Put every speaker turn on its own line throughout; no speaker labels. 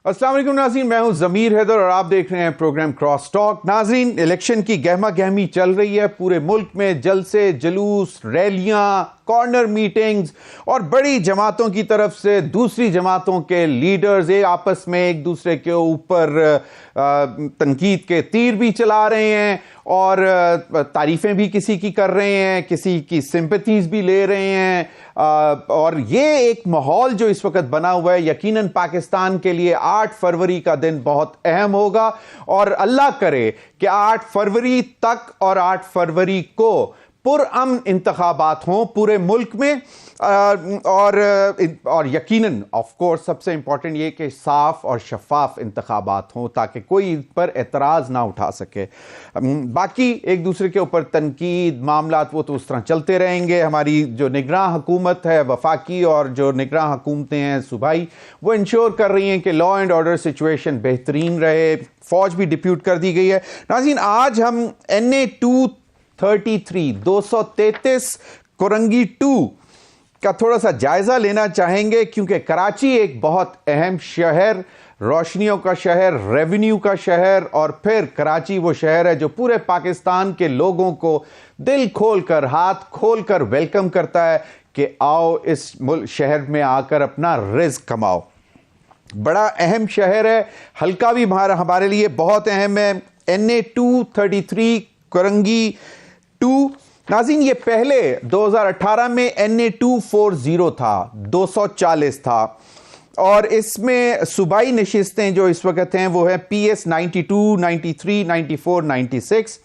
अस्सलाम वालेकुम नाज़रीन, मैं हूं ज़मीर हैदर और आप देख रहे हैं प्रोग्राम क्रॉस टॉक। नाज़रीन, इलेक्शन की गहमा गहमी चल रही है पूरे मुल्क में। जलसे, जुलूस, रैलियां, कॉर्नर मीटिंग्स और बड़ी जमातों की तरफ से दूसरी जमातों के लीडर्स आपस में एक दूसरे के ऊपर तनकीद के तीर भी चला रहे हैं और तारीफें भी किसी की कर रहे हैं, किसी की सिंपैथीज भी ले रहे हैं। और ये एक माहौल जो इस वक्त बना हुआ है, यकीनन पाकिस्तान के लिए 8 फरवरी का दिन बहुत अहम होगा और अल्लाह करे कि 8 फरवरी तक और 8 फरवरी को पुरअमन इंतखाबात हों पूरे मुल्क में। और यकीनन ऑफ कोर्स सबसे इंपॉर्टेंट ये कि साफ और शफाफ इंतखाबात हों ताकि कोई इस पर एतराज़ ना उठा सके। बाकी एक दूसरे के ऊपर तनकीद मामलात वो तो उस तरह चलते रहेंगे। हमारी जो निगरां हुकूमत है वफाकी और जो निगरां हुकूमतें हैं सूबाई, वो इंश्योर कर रही हैं कि लॉ एंड ऑर्डर सिचुएशन बेहतरीन रहे। फौज भी डिप्यूट कर दी गई है। नाज़रीन, आज हम NA 233 कोरंगी 2 का थोड़ा सा जायजा लेना चाहेंगे क्योंकि कराची एक बहुत अहम शहर, रोशनियों का शहर, रेवेन्यू का शहर, और फिर कराची वो शहर है जो पूरे पाकिस्तान के लोगों को दिल खोलकर, हाथ खोलकर वेलकम करता है कि आओ इस शहर में आकर अपना रिज़्क कमाओ। बड़ा अहम शहर है, हल्का भी हमारे लिए बहुत अहम है। NA 233 कोरंगी 2। नाज़रीन, ये पहले 2018 में NA 240 था, 240 था, और इसमें सूबाई नशिस्तें जो इस वक्त हैं वो है PS 92, 93, 94, 96।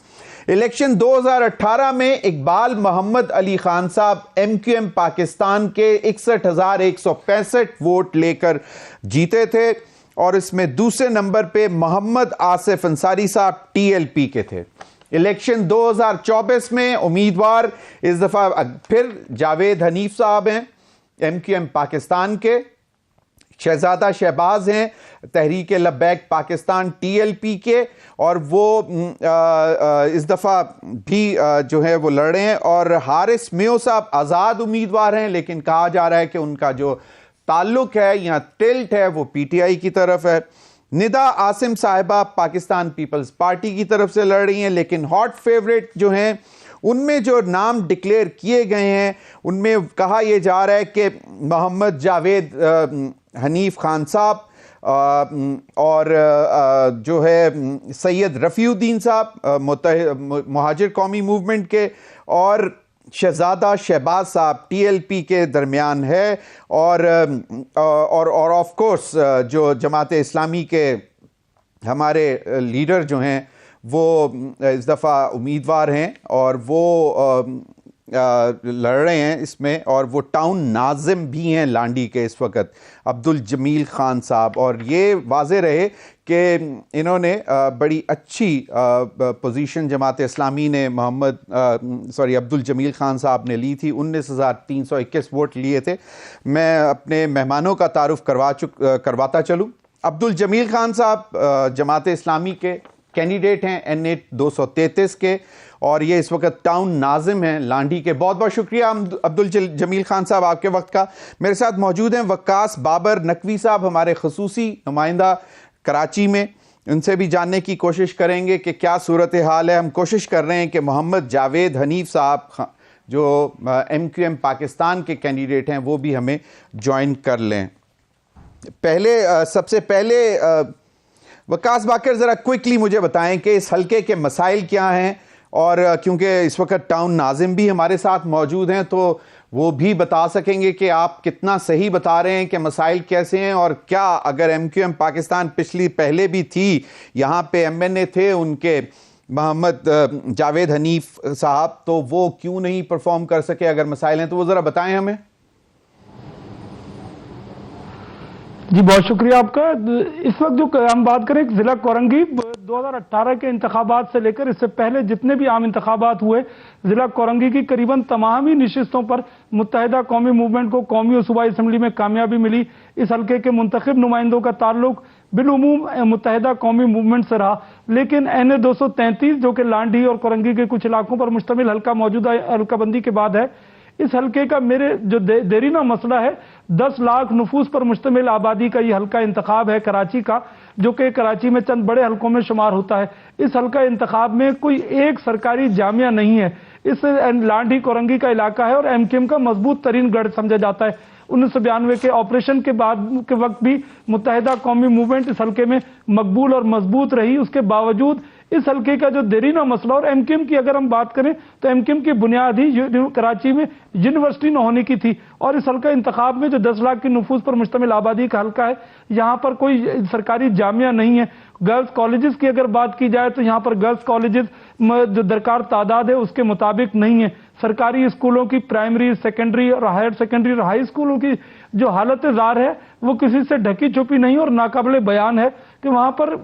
इलेक्शन 2018 में इकबाल मोहम्मद अली खान साहब MQM पाकिस्तान के 61,165 वोट लेकर जीते थे और इसमें दूसरे नंबर पे मोहम्मद आसिफ अंसारी साहब TLP के थे। इलेक्शन 2024 में उम्मीदवार इस दफा फिर जावेद हनीफ साहब हैं MQM पाकिस्तान के, शहजादा शहबाज हैं तहरीक लब्बैक पाकिस्तान TLP के, और वो इस दफा भी जो है वो लड़ रहे हैं। और हारिस मेयो साहब आज़ाद उम्मीदवार हैं, लेकिन कहा जा रहा है कि उनका जो ताल्लुक है या टिल्ट है वो PTI की तरफ है। निदा आसिम साहिबा पाकिस्तान पीपल्स पार्टी की तरफ से लड़ रही हैं, लेकिन हॉट फेवरेट जो हैं उनमें जो नाम डिक्लेयर किए गए हैं उनमें कहा यह जा रहा है कि मोहम्मद जावेद हनीफ खान साहब और जो है सैयद रफ़ीउद्दीन साहब मुहाजिर कौमी मूवमेंट के, और शहजादा शहबाज साहब TLP के दरमियान है। और ऑफ कोर्स जो जमात इस्लामी के हमारे लीडर जो हैं वो इस दफ़ा उम्मीदवार हैं और वो लड़ रहे हैं इसमें, और वो टाउन नाजिम भी हैं लांडी के इस वक्त, अब्दुल जमील खान साहब। और ये वाज़े रहे कि इन्होंने बड़ी अच्छी पोजीशन जमात इस्लामी ने अब्दुल जमील खान साहब ने ली थी। 19,321 वोट लिए थे। मैं अपने मेहमानों का तारुफ करवाता चलूँ। अब्दुल जमील खान साहब जमात इस्लामी के कैंडिडेट हैं NA 233 के, और ये इस वक्त टाउन नाजिम हैं लांडी के। बहुत बहुत शुक्रिया अब्दुल जमील खान साहब आपके वक्त का। मेरे साथ मौजूद हैं वक्कास बाबर नकवी साहब, हमारे खसूसी नुमाइंदा कराची में। उनसे भी जानने की कोशिश करेंगे कि क्या सूरत हाल है। हम कोशिश कर रहे हैं कि मोहम्मद जावेद हनीफ साहब जो MQM पाकिस्तान के कैंडिडेट हैं वो भी हमें ज्वाइन कर लें। सबसे पहले वक्कास बाकर, ज़रा क्विकली मुझे बताएं कि इस हल्के के मसाइल क्या हैं, और क्योंकि इस वक्त टाउन नाजिम भी हमारे साथ मौजूद हैं तो वो भी बता सकेंगे कि आप कितना सही बता रहे हैं कि मसाइल कैसे हैं, और क्या अगर MQM पाकिस्तान पहले भी थी, यहाँ पे MNA थे उनके मोहम्मद जावेद हनीफ साहब, तो वो क्यों नहीं परफॉर्म कर सके? अगर मसाइल हैं तो वो ज़रा बताएं हमें।
जी बहुत शुक्रिया आपका। इस वक्त जो हम बात करें जिला कोरंगी 2018 के इंतखाबात से लेकर इससे पहले जितने भी आम इंतखाबात हुए, जिला कोरंगी की करीबन तमाम ही नशिस्तों पर मुत्तहिदा कौमी मूवमेंट को कौमी और सूबाई असम्बली में कामयाबी मिली। इस हल्के के मुंतखब नुमाइंदों का ताल्लुक बिलउमूम मुत्तहिदा कौमी मूवमेंट से रहा, लेकिन NA 233 जो कि लांडी और कोरंगी के कुछ इलाकों पर मुश्तमिल हल्का मौजूदा हल्काबंदी के बाद है, इस हल्के का मेरे जो देरीना मसला है, 10 लाख नफूस पर मुश्तमिल आबादी का ये हल्का इंतखाब है कराची का, जो कि कराची में चंद बड़े हल्कों में शुमार होता है। इस हल्का इंतखाब में कोई एक सरकारी जामिया नहीं है। इस लांडी कोरंगी का इलाका है और एमकेएम का मजबूत तरीन गढ़ समझा जाता है। 1992 के ऑपरेशन के बाद के वक्त भी मुत्तहिदा कौमी मूवमेंट इस हल्के में मकबूल और मजबूत रही। उसके बावजूद इस हल्के का जो देरीना मसला, और एमकेएम की अगर हम बात करें तो एमकेएम की बुनियाद ही कराची में यूनिवर्सिटी न होने की थी, और इस हल्का इंतखाब में जो 10 लाख की नफूस पर मुश्तमिल आबादी का हल्का है, यहाँ पर कोई सरकारी जामिया नहीं है। गर्ल्स कॉलेजेस की अगर बात की जाए तो यहाँ पर गर्ल्स कॉलेजेस जो दरकार तादाद है उसके मुताबिक नहीं है। सरकारी स्कूलों की प्राइमरी, सेकेंडरी और हायर सेकेंडरी और हाई स्कूलों की जो हालत जार है वो किसी से ढकी छुपी नहीं और नाकाबिले बयान है कि वहां पर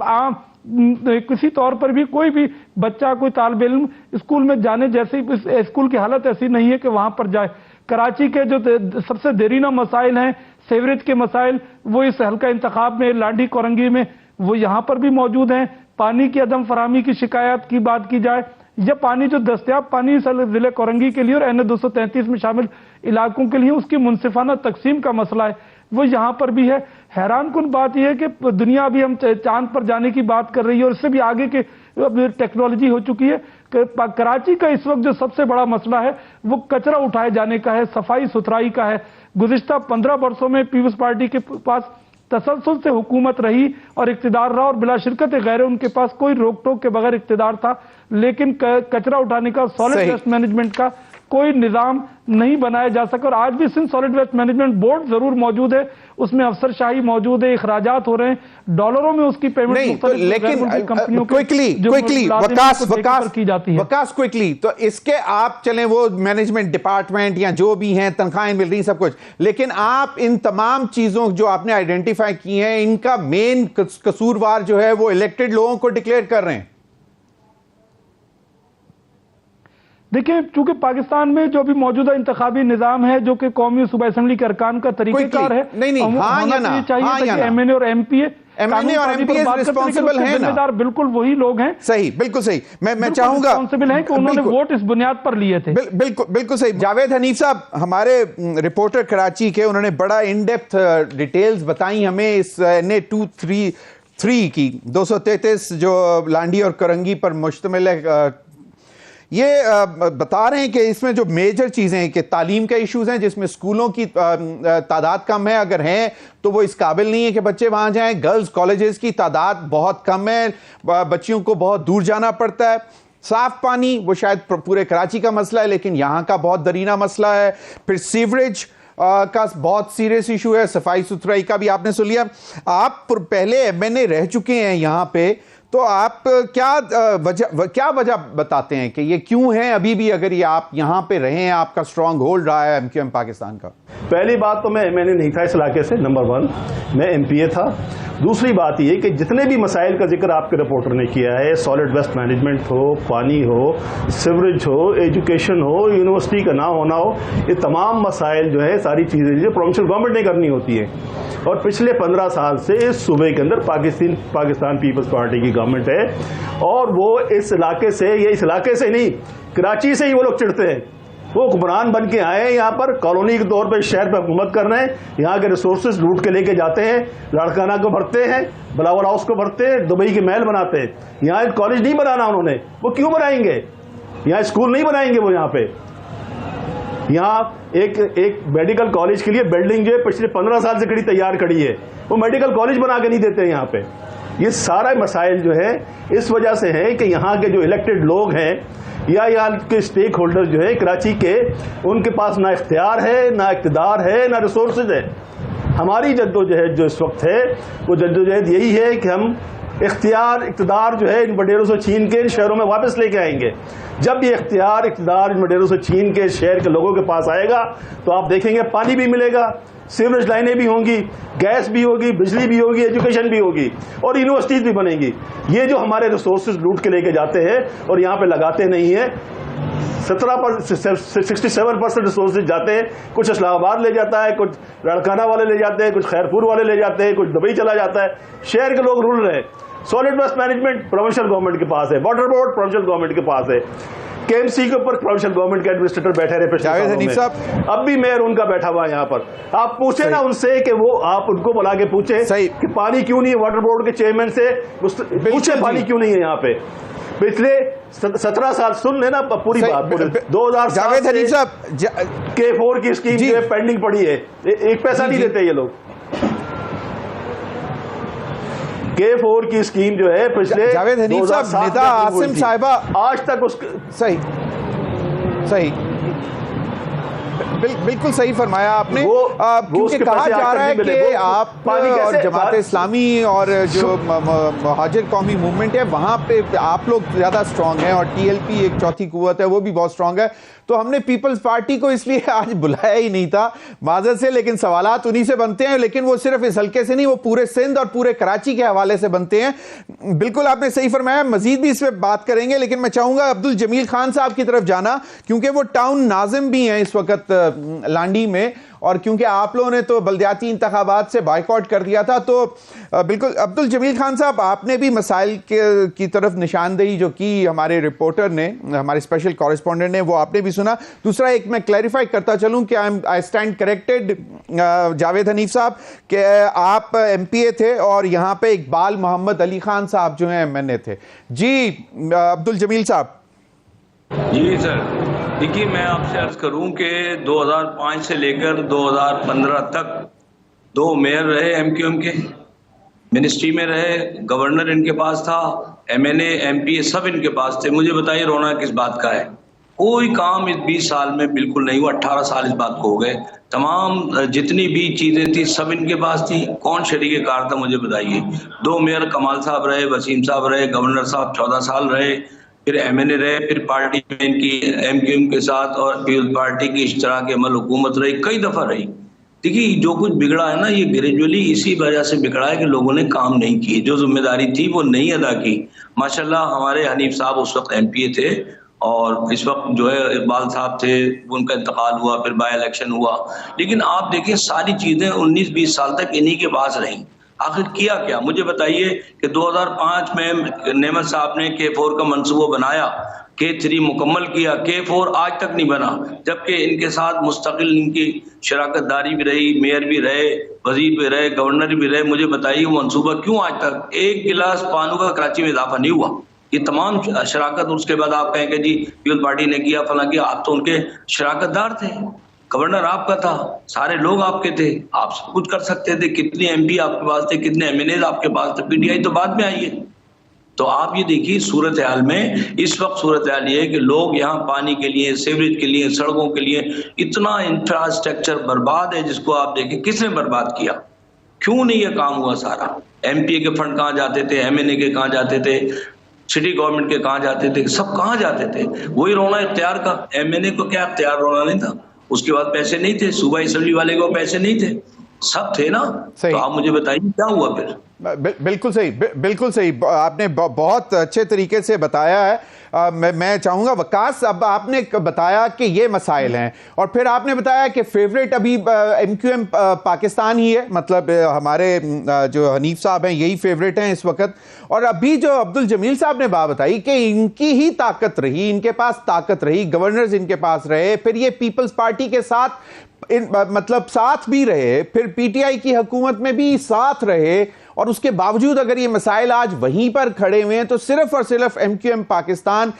किसी तौर पर भी कोई भी बच्चा, कोई तालिब इल्म स्कूल में जाने जैसी स्कूल की हालत ऐसी नहीं है कि वहां पर जाए। कराची के जो सबसे देरीना मसाइल हैं, सेवरेज के मसाइल, वो इस हल्का इंतखाब में लांडी कोरंगी में वो यहाँ पर भी मौजूद हैं। पानी की अदम फराहमी की शिकायत की बात की जाए, या पानी जो दस्तयाब पानी जिले कोरंगी के लिए और NH 233 में शामिल इलाकों के लिए उसकी मुनसिफाना तकसीम का मसला है, वो यहाँ पर भी है। हैरान कुन बात यह है कि दुनिया भी हम चांद पर जाने की बात कर रही है और इससे भी आगे के टेक्नोलॉजी हो चुकी है। कराची का इस वक्त जो सबसे बड़ा मसला है वो कचरा उठाए जाने का है, सफाई सुथराई का है। गुज़िश्ता 15 वर्षों में पीपल्स पार्टी के पास तसलसल से हुकूमत रही और इक्तिदार रहा और बिला शिरकत गैर उनके पास कोई रोक टोक के बगैर इक्तिदार था, लेकिन कचरा उठाने का, सॉलिड वेस्ट मैनेजमेंट का कोई निजाम नहीं बनाया जा सका। और आज भी Sindh solid waste management board जरूर मौजूद है, उसमें अफसरशाही मौजूद है, इखराजात हो रहे हैं, डॉलरों में उसकी पेमेंट
नहीं तो, लेकिन क्विकली वकास क्विकली, तो इसके आप चलें वो मैनेजमेंट डिपार्टमेंट या जो भी हैं, तनख्वाहें मिल रही सब कुछ, लेकिन आप इन तमाम चीजों जो आपने आइडेंटिफाई की हैं, इनका मेन कसूरवार जो है वो इलेक्टेड लोगों को डिक्लेयर कर रहे हैं।
देखिए, चूंकि पाकिस्तान में जो भी मौजूदा इंतखाबी निजाम है जो कि कौमी सूबा असेंबली के अरकान का तरीकेकार है,
नहीं हाँ या ना,
चाहिए एमएनए और एमपीए
रिस्पॉन्सिबल है,
जिम्मेदार बिल्कुल वही लोग हैं।
सही, बिल्कुल सही। मैं चाहूंगा
रिस्पॉन्सिबल है कि उन्होंने वोट इस बुनियाद पर लिए थे।
बिल्कुल सही। जावेद हनीफ साहब हमारे रिपोर्टर कराची के, उन्होंने बड़ा इन डेप्थ डिटेल्स बताई हमें इस NH 233 की 233 जो लांडी और कोरंगी पर मुश्तमिल है। ये बता रहे हैं कि इसमें जो मेजर चीज़ें हैं कि तालीम के इश्यूज़ हैं, जिसमें स्कूलों की तादाद कम है, अगर हैं तो वो इस काबिल नहीं है कि बच्चे वहाँ जाएं। गर्ल्स कॉलेजेस की तादाद बहुत कम है, बच्चियों को बहुत दूर जाना पड़ता है। साफ पानी वो शायद पूरे कराची का मसला है, लेकिन यहाँ का बहुत दरीना मसला है। फिर सीवरेज का बहुत सीरियस इशू है, सफाई सुथराई का भी आपने सुन लिया। आप पहले MNA रह चुके हैं यहाँ पे, तो आप क्या वजह बताते हैं कि ये क्यों है अभी भी, अगर ये आप यहाँ पे रहे हैं, आपका स्ट्रांग होल्ड रहा है MQM पाकिस्तान का?
पहली बात तो मैं MNA नहीं था इस इलाके से, नंबर 1 मैं MPA था। दूसरी बात ये कि जितने भी मसाइल का जिक्र आपके रिपोर्टर ने किया है, सॉलिड वेस्ट मैनेजमेंट हो, पानी हो, सिवरेज हो, एजुकेशन हो, यूनिवर्सिटी का ना होना हो, ये तमाम मसाइल जो है, सारी चीज़ें जो प्रोविंशियल गवर्नमेंट ने करनी होती है। और पिछले 15 साल से इस सूबे के अंदर पाकिस्तान पीपल्स पार्टी की गवर्नमेंट है, और वो इस इलाके से, ये इस इलाके से नहीं, कराची से ही वो लोग चिढ़ते हैं। वो हुक्मरान बन के आए हैं यहाँ पर, कॉलोनी के तौर पर शहर पर हुकूमत कर रहे हैं, यहाँ के रिसोर्सेज लूट के लेके जाते हैं, लाड़काना को भरते हैं, ब्लावर हाउस को भरते हैं, दुबई के महल बनाते हैं। यहाँ कॉलेज नहीं बनाना उन्होंने, वो क्यों बनाएंगे? यहाँ स्कूल नहीं बनाएंगे वो यहाँ पे। यहाँ एक मेडिकल कॉलेज के लिए बिल्डिंग जो है पिछले 15 साल से तैयार खड़ी है, वो मेडिकल कॉलेज बना के नहीं देते यहाँ पे। ये सारा मसाइल जो है इस वजह से है कि यहाँ के जो इलेक्टेड लोग हैं या यहाँ के स्टेक होल्डर जो है कराची के, उनके पास ना इख्तियार है, ना इक़्तिदार है, ना रिसोर्सेज है। हमारी जद्दोजहद जो इस वक्त है वो जद्दोजहद यही है कि हम इख्तियार इक़्तिदार जो है इन बटेरों से छीन के इन शहरों में वापस लेके आएंगे। जब ये इख्तियार इक़्तिदार इन बटेरों से छीन के शहर के लोगों के पास आएगा तो आप देखेंगे पानी भी मिलेगा, सीवरेज लाइनें भी होंगी, गैस भी होगी, बिजली भी होगी, एजुकेशन भी होगी और यूनिवर्सिटीज भी बनेंगी। ये जो हमारे रिसोर्सेज लूट के लेके जाते हैं और यहाँ पे लगाते नहीं है, 67% रिसोर्सेज जाते हैं, कुछ इस्लामाबाद ले जाता है, कुछ लाड़काना वाले ले जाते हैं, कुछ खैरपुर वाले ले जाते हैं, कुछ दुबई चला जाता है। शहर के लोग रुल रहे हैं। Solid waste management provincial government के पास है, वाटर बोर्ड प्रोविंशियल गवर्नमेंट के पास है। KMC के ऊपर प्रोविंशियल गवर्नमेंट के एडमिनिस्ट्रेटर बैठे रहे पिछले
जावेद
सालों
हनीफ
में।
साहब।
अब भी मेयर उनका बैठा हुआ है यहाँ पर। आप पूछे ना उनसे कि वो, आप उनको बुला के पूछे
सही।
कि पानी क्यों नहीं है, वाटर बोर्ड के चेयरमैन से पूछे पानी क्यों नहीं है यहाँ पे। पिछले 17 साल सुन लेना पूरी बात, पूरे 2007
जावेद हनीफ साहब
K4 की स्कीम जो है पेंडिंग पड़ी है, एक पैसा नहीं देते ये लोग। K4 की स्कीम जो है पिछले
जावेद हनीफ साहब,
2007
निदा
में
आसिम
हुई थी।
साहिबा
आज तक उस
सही सही बिल्कुल सही फरमाया आपने। क्योंकि
उसके
कहा
पैसे आज
जा
तक
रहा है
नहीं मिले।
कि
वो
आप
पानी
और
कैसे-
जमात इस्लामी और जो महाजिर कौमी मूवमेंट है वहां पे आप लोग ज्यादा स्ट्रांग हैं और TLP एक चौथी कुव्वत है, वो भी बहुत स्ट्रांग है। तो हमने पीपल्स पार्टी को इसलिए आज बुलाया ही नहीं था माजरत से, लेकिन सवालात उन्हीं से बनते हैं, लेकिन वो सिर्फ इस हल्के से नहीं, वो पूरे सिंध और पूरे कराची के हवाले से बनते हैं। बिल्कुल आपने सही फरमाया, मजीद भी इस पर बात करेंगे, लेकिन मैं चाहूंगा अब्दुल जमील खान साहब की तरफ जाना, क्योंकि वो टाउन नाजिम भी हैं इस वक्त लांडी में, और क्योंकि आप लोगों ने तो बल्दियाती इंतखाबात से बाइकआउट कर दिया था, तो बिल्कुल अब्दुल जमील खान साहब, आपने भी मसाइल की तरफ निशानदेही जो की हमारे रिपोर्टर ने, हमारे स्पेशल कॉरेस्पॉन्डेंट ने, वो आपने भी सुना। दूसरा एक मैं क्लैरिफाई करता चलूं कि I stand corrected Javed Hanif साहब कि आप MPA थे और यहां पे इकबाल मोहम्मद अली खान साहब जो हैं MNA थे। जी अब्दुल जमील साहब।
जी सर, देखिए मैं आपसे अर्ज करूं कि 2005 से लेकर 2015 तक 2 मेयर रहे MQM के, मिनिस्ट्री में रहे, गवर्नर इनके पास था, MNA MPA सब इनके पास थे। मुझे बताइए रोना किस बात का है? कोई काम इस 20 साल में बिल्कुल नहीं हुआ। 18 साल इस बात को हो गए। तमाम जितनी भी चीजें थी सब इनके पास थी। कौन शरीके कार था मुझे बताइए? 2 मेयर कमाल साहब रहे, वसीम साहब रहे, गवर्नर साहब 14 साल रहे, फिर MNA रहे, फिर पार्टी में इनकी MQM के साथ और पीपल्स पार्टी की इश्तराक अमल हुकूमत रही, कई दफा रही। देखिए जो कुछ बिगड़ा है ना, ये ग्रेजुअली इसी वजह से बिगड़ा है कि लोगों ने काम नहीं किए, जो जिम्मेदारी थी वो नहीं अदा की। माशाल्लाह हमारे हनीफ साहब उस वक्त MPA थे और इस वक्त जो है इकबाल साहब थे, उनका इंतकाल हुआ, फिर बाय इलेक्शन हुआ। लेकिन आप देखिए सारी चीजें 19-20 साल तक इन्हीं के पास रहीं। आखिर किया क्या मुझे बताइए कि 2005 में नेमत साहब ने K4 का मंसूबा बनाया, K3 मुकम्मल किया, K4 आज तक नहीं बना, जबकि इनके साथ मुस्तकिल इनकी शराकतदारी भी रही, मेयर भी रहे, वजीर भी रहे, गवर्नर भी रहे। मुझे बताइए वो मंसूबा क्यों आज तक एक गिलास पानी का कराची में इजाफा नहीं हुआ? ये तमाम शराकत, उसके बाद आप कहेंगे जी पीपल्स पार्टी ने किया, फला किया। आप तो उनके शराकतदार थे, गवर्नर आपका था, सारे लोग आपके थे, आप सब कुछ कर सकते थे। कितने MP आपके पास थे, कितने MNA आपके पास थे? PTI तो बाद में आई है। तो आप ये देखिए सूरत हाल में, इस वक्त सूरत हाल ये है कि लोग यहाँ पानी के लिए, सीवरेज के लिए, सड़कों के लिए इतना इंफ्रास्ट्रक्चर बर्बाद है, जिसको आप देखिए किसने बर्बाद किया? क्यों नहीं ये काम हुआ सारा? MPA के फंड कहाँ जाते थे, MNA के कहाँ जाते थे, सिटी गवर्नमेंट के कहाँ जाते थे, सब कहाँ जाते थे? वही रोना इख्तियार का। MNA को क्या इख्तियार रोना नहीं था? उसके बाद पैसे नहीं थे, सूबा असेंबली वाले को पैसे नहीं थे, सब थे ना। तो आप मुझे बताइए क्या हुआ फिर?
बिल्कुल सही, बिल्कुल सही, आपने बहुत अच्छे तरीके से बताया है। मैं चाहूंगा वकास, अब आपने बताया कि ये मसाइल हैं और फिर आपने बताया कि फेवरेट अभी MQM पाकिस्तान ही है, मतलब हमारे जो हनीफ साहब हैं यही फेवरेट हैं इस वक्त। और अभी जो अब्दुल जमील साहब ने बात बताई कि इनकी ही ताकत रही, इनके पास ताकत रही, गवर्नर्स इनके पास रहे, फिर ये पीपल्स पार्टी के साथ मतलब साथ भी रहे, फिर PTI की हुकूमत में भी साथ रहे, और उसके बावजूद अगर ये मसाइल आज वहीं पर खड़े हुए हैं तो सिर्फ और सिर्फ MQM पाकिस्तान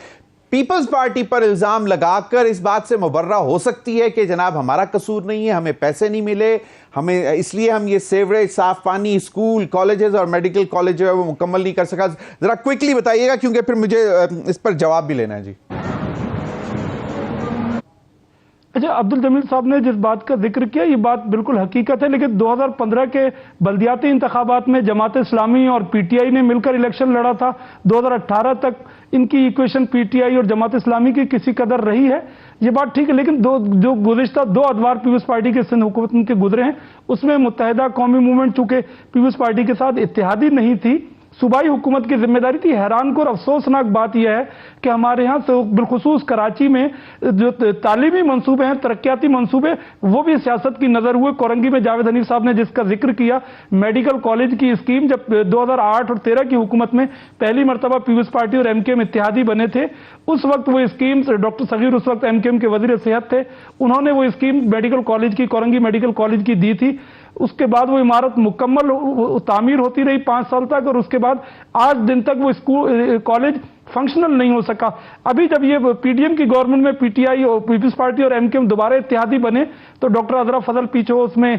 पीपल्स पार्टी पर इल्जाम लगाकर इस बात से मुबर्रा हो सकती है कि जनाब हमारा कसूर नहीं है, हमें पैसे नहीं मिले, हमें इसलिए हम ये सीवरेज, साफ पानी, स्कूल, कॉलेजेस और मेडिकल कॉलेज जो है वो मुकम्मल नहीं कर सका। जरा क्विकली बताइएगा क्योंकि फिर मुझे इस पर जवाब भी लेना है। जी
अच्छा, अब्दुल जमील साहब ने जिस बात का जिक्र किया ये बात बिल्कुल हकीकत है, लेकिन 2015 के बल्दियाती इंतखाबात में जमात इस्लामी और PTI ने मिलकर इलेक्शन लड़ा था। 2018 तक इनकी इक्वेशन PTI और जमात इस्लामी की किसी कदर रही है, ये बात ठीक है, लेकिन जो गुज़िश्ता 2 अदवार पीपल्स पार्टी के सिंध हुकूमत के गुजरे हैं उसमें मुत्तहिदा कौमी मूवमेंट चूंकि पीपल्स पार्टी के साथ इत्तेहादी नहीं थी, सूबाई हुकूमत की जिम्मेदारी थी। हैरान और अफसोसनाक बात यह है कि हमारे यहाँ से बिलखुसूस कराची में जो तालीमी मंसूबे हैं, तरक्याती मंसूबे, वो भी सियासत की नजर हुए। कोरंगी में जावेद हनीफ साहब ने जिसका जिक्र किया, मेडिकल कॉलेज की स्कीम, जब 2008 और 13 की हुकूमत में पहली मरतबा पीपल्स पार्टी और एमकेएम इत्तेहादी बने थे, उस वक्त वो स्कीम, डॉक्टर सगीर उस वक्त एमकेएम के वजीर सेहत थे, उन्होंने वो स्कीम मेडिकल कॉलेज की, कोरंगी मेडिकल कॉलेज की दी थी। उसके बाद वो इमारत मुकम्मल तामीर होती रही 5 साल तक, और उसके बाद आज दिन तक वो स्कूल कॉलेज फंक्शनल नहीं हो सका। अभी जब ये पीडीएम की गवर्नमेंट में पीटीआई और पीपल्स पार्टी और एमकेएम दोबारा इत्तेहादी बने, तो डॉक्टर अजरा फजल पीछे उसमें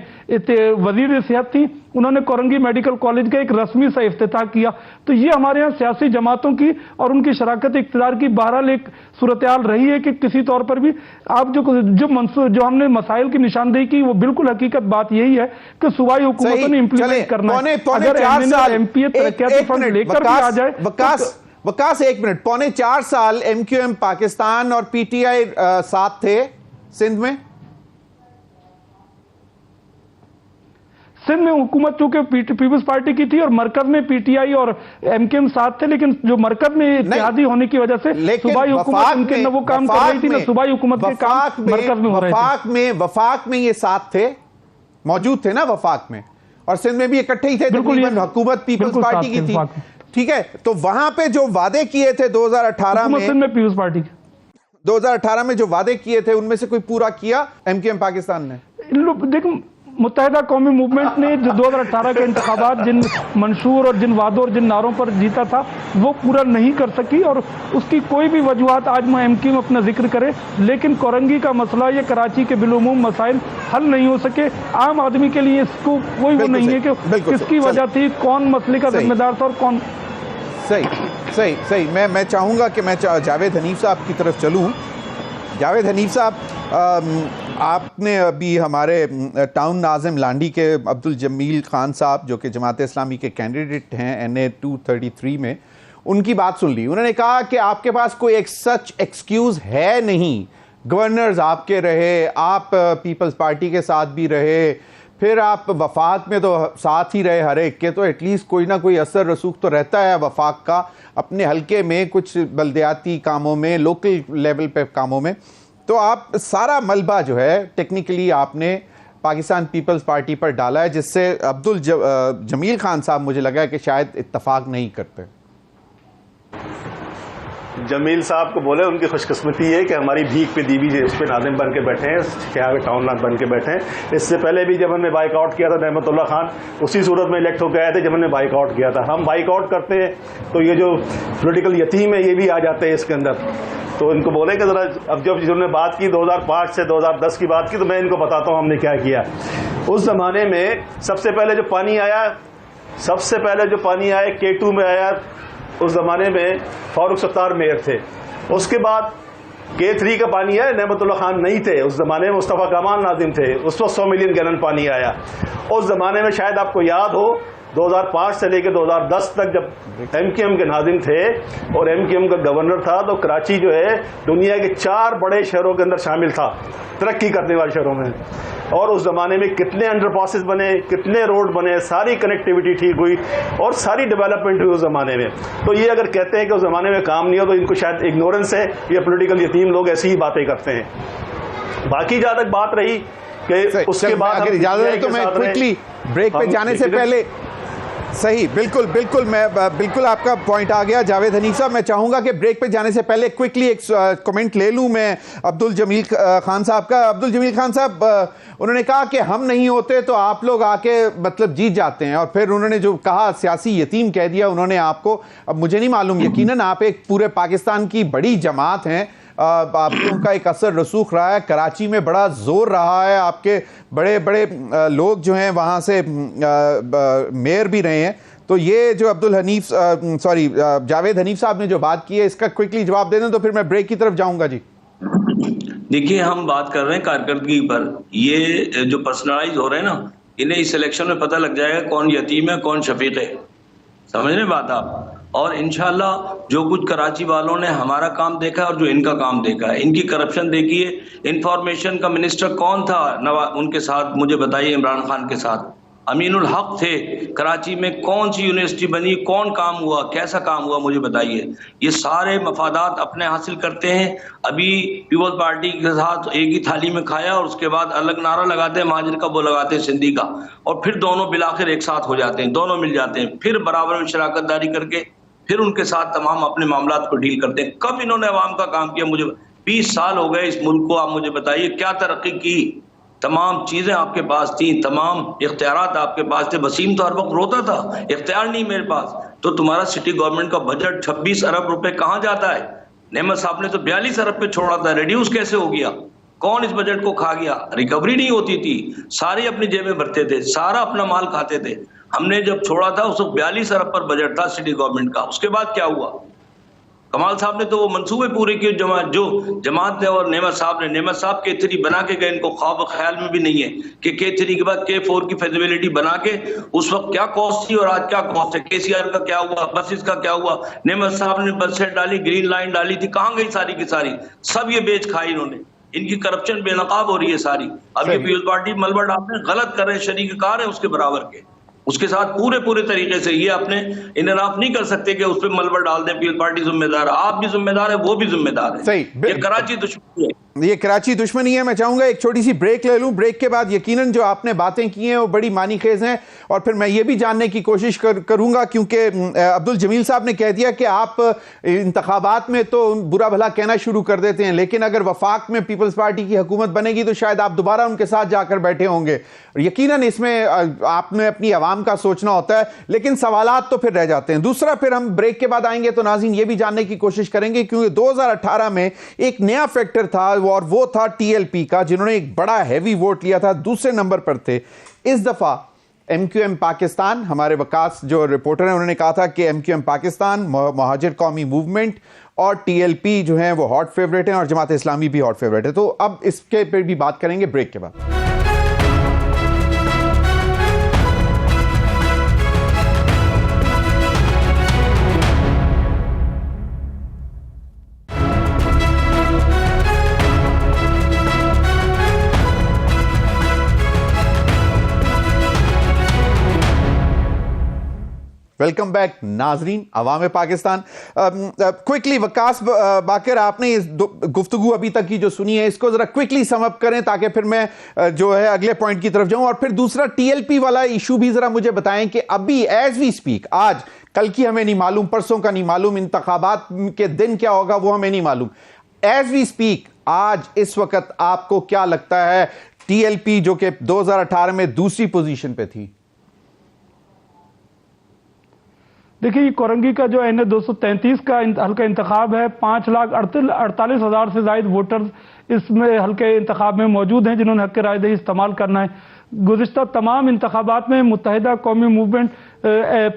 वजीर सेहत थी, उन्होंने कोरंगी मेडिकल कॉलेज का एक रस्मी सा इफ्तिताह किया। तो ये हमारे यहाँ सियासी जमातों की और उनकी शराकत इख्तियार की बहरहाल एक सूरत-ए-हाल रही है कि किसी तौर पर भी आप जो हमने मसाइल की निशानदेही की, वो बिल्कुल हकीकत बात यही है कि सूबाई हुकूमतों ने इंप्लीमेंट करना है। अगर एमपीए तरक्याती फंड लेकर भी आ जाए।
वकास, 1 मिनट, 4.25 साल एमक्यूएम पाकिस्तान और पीटीआई साथ थे सिंध में।
सिंध में हुकूमत चूंकि पीपल्स पार्टी की थी और मरकज में पीटीआई और एमकेएम साथ थे, लेकिन जो मरकज में इत्तेहादी होने की वजह से सूबाई हुकूमत उनके न वो काम कर रही थी, न सूबाई हुकूमत के काम मरकज में हो रहे थे।
वफाक में ये साथ थे, मौजूद थे ना वफाक में, और सिंध में भी इकट्ठे ही थे। तकरीबन हुकूमत पीपल्स पार्टी की थी, ठीक है। तो वहां पे जो वादे किए थे 2018 में,
सिंध में पीपल्स पार्टी
2018 में जो वादे किए थे, उनमें से कोई पूरा किया एमकेएम पाकिस्तान ने?
देखो, मुत्तहिदा कौमी मूवमेंट ने जो 2018 के इंतखाबात जिन मंशूर और जिन वादों और जिन नारों पर जीता था, वो पूरा नहीं कर सकी, और उसकी कोई भी वजूहत आज मैं एमकेएम अपना जिक्र करे, लेकिन कोरंगी का मसला, ये कराची के बिलुमूम मसाइल हल नहीं हो सके। आम आदमी के लिए इसको कोई वो नहीं है कि किसकी वजह थी, कौन मसले का जिम्मेदार था और कौन।
सही। मैं चाहूंगा कि मैं जावेद हनीफ साहब की तरफ चलूं। जावेद हनीफ साहब, आपने अभी हमारे टाउन नाजिम लांडी के अब्दुल जमील खान साहब, जो कि जमात इस्लामी के कैंडिडेट हैं NA 233 में, उनकी बात सुन ली। उन्होंने कहा कि आपके पास कोई एक सच एक्सक्यूज़ है नहीं। गवर्नर्स आपके रहे, आप पीपल्स पार्टी के साथ भी रहे, फिर आप वफाक में तो साथ ही रहे हर एक के, तो एटलीस्ट कोई ना कोई असर रसूख तो रहता है वफाक का अपने हल्के में, कुछ बल्दियाती कामों में, लोकल लेवल पे कामों में। तो आप सारा मलबा जो है टेक्निकली आपने पाकिस्तान पीपल्स पार्टी पर डाला है, जिससे अब्दुल जमील खान साहब मुझे लगा है कि शायद इत्तफाक नहीं करते।
जमील साहब को बोले उनकी खुशकिस्मती है कि हमारी भीख पे दीवी उस पर नाजिम बन के बैठे हैं, क्या टाउन नाज बन के बैठे हैं। इससे पहले भी जब हमने बाइकआउट किया था, रहमतुल्ला खान उसी सूरत में इलेक्ट होकर आए थे जब हमने बाइकआउट किया था। हम बाइकआउट करते हैं तो ये जो पॉलिटिकल यतीम है, ये भी आ जाते हैं इसके अंदर। तो इनको बोले कि ज़रा, अब जब जिन्होंने बात की 2005 से 2010 की बात की, तो मैं इनको बताता हूँ हमने क्या किया। उस ज़माने में सबसे पहले जो पानी आया, K2 में आया, उस ज़माने में फारूक सत्तार मेयर थे। उसके बाद K3 का पानी आया, रहमतुल्ला खान नहीं थे उस ज़माने में, मुस्तफ़ा कमाल नाजिम थे, उस वक्त 100 मिलियन गैलन पानी आया। उस ज़माने में शायद आपको याद हो 2005 से लेकर 2010 तक जब एमकेएम के नाजिम थे और एमकेएम का गवर्नर था, तो कराची जो है दुनिया के 4 बड़े शहरों के अंदर शामिल था, तरक्की करने वाले शहरों में। और उस ज़माने में कितने अंडरपासेस बने, कितने रोड बने, सारी कनेक्टिविटी ठीक हुई और सारी डेवलपमेंट हुई उस ज़माने में। तो ये अगर कहते हैं कि उस ज़माने में काम नहीं हो, तो इनको शायद इग्नोरेंस है, ये पॉलिटिकल यतीम लोग ऐसी ही बातें करते हैं। बाकी जहाँ तक बात रही कि उसके बाद
अगर इजाज़त है तो मैं क्विकली ब्रेक पे जाने से पहले, सही, बिल्कुल मैं बिल्कुल आपका पॉइंट आ गया जावेद हनीफ साहब। मैं चाहूंगा कि ब्रेक पे जाने से पहले क्विकली एक कमेंट ले लूं मैं अब्दुल जमील खान साहब का। अब्दुल जमील खान साहब, उन्होंने कहा कि हम नहीं होते तो आप लोग आके मतलब जीत जाते हैं, और फिर उन्होंने जो कहा सियासी यतीम कह दिया उन्होंने आपको। अब मुझे नहीं मालूम, यकीनन आप एक पूरे पाकिस्तान की बड़ी जमात हैं, आप लोगों का एक असर रसूख रहा है, कराची में बड़ा जोर रहा है, आपके बड़े बड़े लोग जो हैं वहाँ से मेयर भी रहे हैं। तो ये जो जावेद हनीफ साहब ने जो बात की है, इसका क्विकली जवाब दे दें तो फिर मैं ब्रेक की तरफ जाऊंगा जी।
देखिए, हम बात कर रहे हैं कारकर्दगी पर, ये जो पर्सनलाइज हो रहे हैं ना, इन्हें इस इलेक्शन में पता लग जाएगा कौन यतीम है कौन शफीक है, समझ रहे बात आप। और इंशाल्लाह जो कुछ कराची वालों ने हमारा काम देखा है और जो इनका काम देखा है, इनकी करप्शन देखिए। इंफॉर्मेशन का मिनिस्टर कौन था उनके साथ, मुझे बताइए, इमरान खान के साथ अमीनुल हक थे, कराची में कौन सी यूनिवर्सिटी बनी, कौन काम हुआ, कैसा काम हुआ, मुझे बताइए। ये सारे मफादात अपने हासिल करते हैं। अभी पीपल्स पार्टी के साथ एक ही थाली में खाया और उसके बाद अलग नारा लगाते हैं, महाजिर का वो लगाते हैं सिंधी का, और फिर दोनों बिलाखिर एक साथ हो जाते हैं, दोनों मिल जाते हैं, फिर बराबर में शराकतदारी करके फिर उनके साथ तमाम अपने मामलात को डील करते हैं। कब इन्होंने अवाम का काम किया? मुझे 20 साल हो गए इस मुल्क को, आप मुझे बताइए क्या तरक्की की? तमाम चीजें आपके पास थी, तमाम इख्तियारात आपके पास थे। वसीम तो हर वक्त रोता था इख्तियार नहीं मेरे पास। तो तुम्हारा सिटी गवर्नमेंट का बजट 26 अरब रुपए कहां जाता है? नेमत साहब ने तो 42 अरब पे छोड़ा था, रिड्यूस कैसे हो गया? कौन इस बजट को खा गया? रिकवरी नहीं होती थी, सारे अपनी जेबें भरते थे, सारा अपना माल खाते थे। हमने जब छोड़ा था उस वक्त 42 अरब पर बजट था सिटी गवर्नमेंट का। उसके बाद क्या हुआ? कमाल साहब ने तो वो मंसूबे पूरे किए जो जमात ने और नेमत साहब K3 बना के गए। इनको ख्वाब ख्याल में भी नहीं है कि K3 के बाद K4 की फेजिबिलिटी बना के उस वक्त क्या कॉस्ट थी और आज क्या कॉस्ट है। KCR का क्या हुआ, बसेस का क्या हुआ? नेमत साहब ने बसें डाली, ग्रीन लाइन डाली थी, कहां गई सारी की सारी? सब ये बेच खाई इन्होंने। इनकी करप्शन बेनकाब हो रही है सारी। अब ये पीपल्स पार्टी मलबा डालते हैं, गलत कर रहे हैं, शरीक कार है उसके बराबर के। उसके साथ पूरे तरीके से ये अपने इनराफ नहीं कर सकते कि उस पर मलबा डाल दें पीपल्स पार्टी जिम्मेदार। आप भी जिम्मेदार है, वो भी जिम्मेदार है।
सही,
ये कराची दुश्मनी है,
ये कराची दुश्मनी है। मैं चाहूंगा एक छोटी सी ब्रेक ले लूं। ब्रेक के बाद यकीनन जो आपने बातें की हैं वो बड़ी मानीखेज हैं, और फिर मैं ये भी जानने की कोशिश करूंगा, क्योंकि अब्दुल जमील साहब ने कह दिया कि आप इंतखाबात में तो बुरा भला कहना शुरू कर देते हैं, लेकिन अगर वफाक में पीपल्स पार्टी की हुकूमत बनेगी तो शायद आप दोबारा उनके साथ जाकर बैठे होंगे। यकीनन इसमें आपने अपनी आवाम का सोचना होता है, लेकिन सवालात तो फिर रह जाते हैं। दूसरा, फिर हम ब्रेक के बाद आएंगे तो नाज़रीन ये भी जानने की कोशिश करेंगे, क्योंकि 2018 में एक नया फैक्टर था और वो था TLP का, जिन्होंने एक बड़ा हैवी वोट लिया था, दूसरे नंबर पर थे। इस दफा MQM पाकिस्तान, हमारे वकास जो रिपोर्टर हैं उन्होंने कहा था कि MQM पाकिस्तान, महाजिर कौमी मूवमेंट और TLP जो हैं वो हॉट फेवरेट हैं, और जमात इस्लामी भी हॉट फेवरेट है। तो अब इसके पर भी बात करेंगे ब्रेक के बाद। वेलकम बैक नाजरीन, अवाम पाकिस्तान। क्विकली वकास बाकर, आपने इस गुफ्तगू अभी तक की जो सुनी है इसको जरा क्विकली सम अप करें, ताकि फिर मैं जो है अगले पॉइंट की तरफ जाऊं। और फिर दूसरा TLP वाला इशू भी जरा मुझे बताएं कि अभी एज वी स्पीक, आज कल की हमें नहीं मालूम, परसों का नहीं मालूम, इंतखाबात के दिन क्या होगा वो हमें नहीं मालूम। एज वी स्पीक आज इस वक्त आपको क्या लगता है TLP जो कि 2018 में दूसरी पोजीशन पे थी?
देखिए, कोरंगी का जो NA 233 का हल्का इंतखाब है, 5,48,000 से ज्यादा वोटर्स इसमें हल्के इंतखाब में मौजूद हैं जिन्होंने हक राय दही इस्तेमाल करना है। गुज़िश्ता तमाम इंतखाबात में मुत्तहिदा कौमी मूवमेंट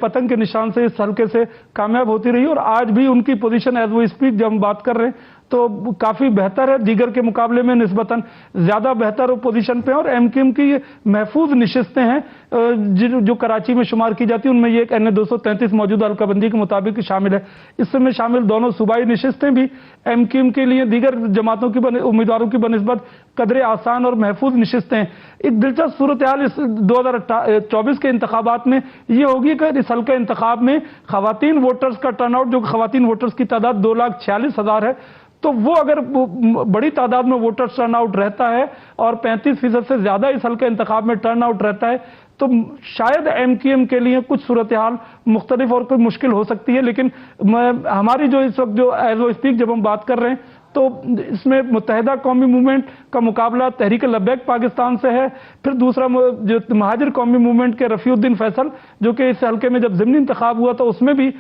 पतंग के निशान से इस हल्के से कामयाब होती रही, और आज भी उनकी पोजीशन एज वो स्पीक जब हम बात कर रहे हैं तो काफी बेहतर है, दीगर के मुकाबले में निस्बतन ज्यादा बेहतर पोजीशन पे है। और MQM की महफूज नशिस्तें हैं जो कराची में शुमार की जाती है, उनमें ये NA 233 मौजूदा हल्काबंदी के मुताबिक शामिल है। इसमें शामिल दोनों सूबाई नशिस्तें भी MQM के लिए दीगर जमातों की उम्मीदवारों की बनस्बत कदरे आसान और महफूज नशिस्तें हैं। एक दिलचस्प सूरत हाल इस 2024 के इंतखाबात में ये होगी कि इस हल्के इंतखाब में खवातीन वोटर्स का टर्नआउट, जो खवातीन वोटर्स की तादाद 2,46,000 है, तो वो अगर बड़ी तादाद में वोटर्स टर्नआउट रहता है और 35% से ज्यादा इस हल्के इंतखाब में टर्नआउट रहता है, तो शायद MQM के लिए कुछ सूरत हाल मुख्तलिफ और कोई मुश्किल हो सकती है। लेकिन हमारी जो इस वक्त जो एज वो स्पीक जब हम बात कर रहे हैं तो इसमें मुत्तहिदा कौमी मूवमेंट का मुकाबला तहरीक लब्बैक पाकिस्तान से है। फिर दूसरा जो महाजिर कौमी मूवमेंट के रफ़ीउद्दीन फैसल, जो कि इस हल्के में जब ज़िमनी इंतखाब हुआ तो उसमें भी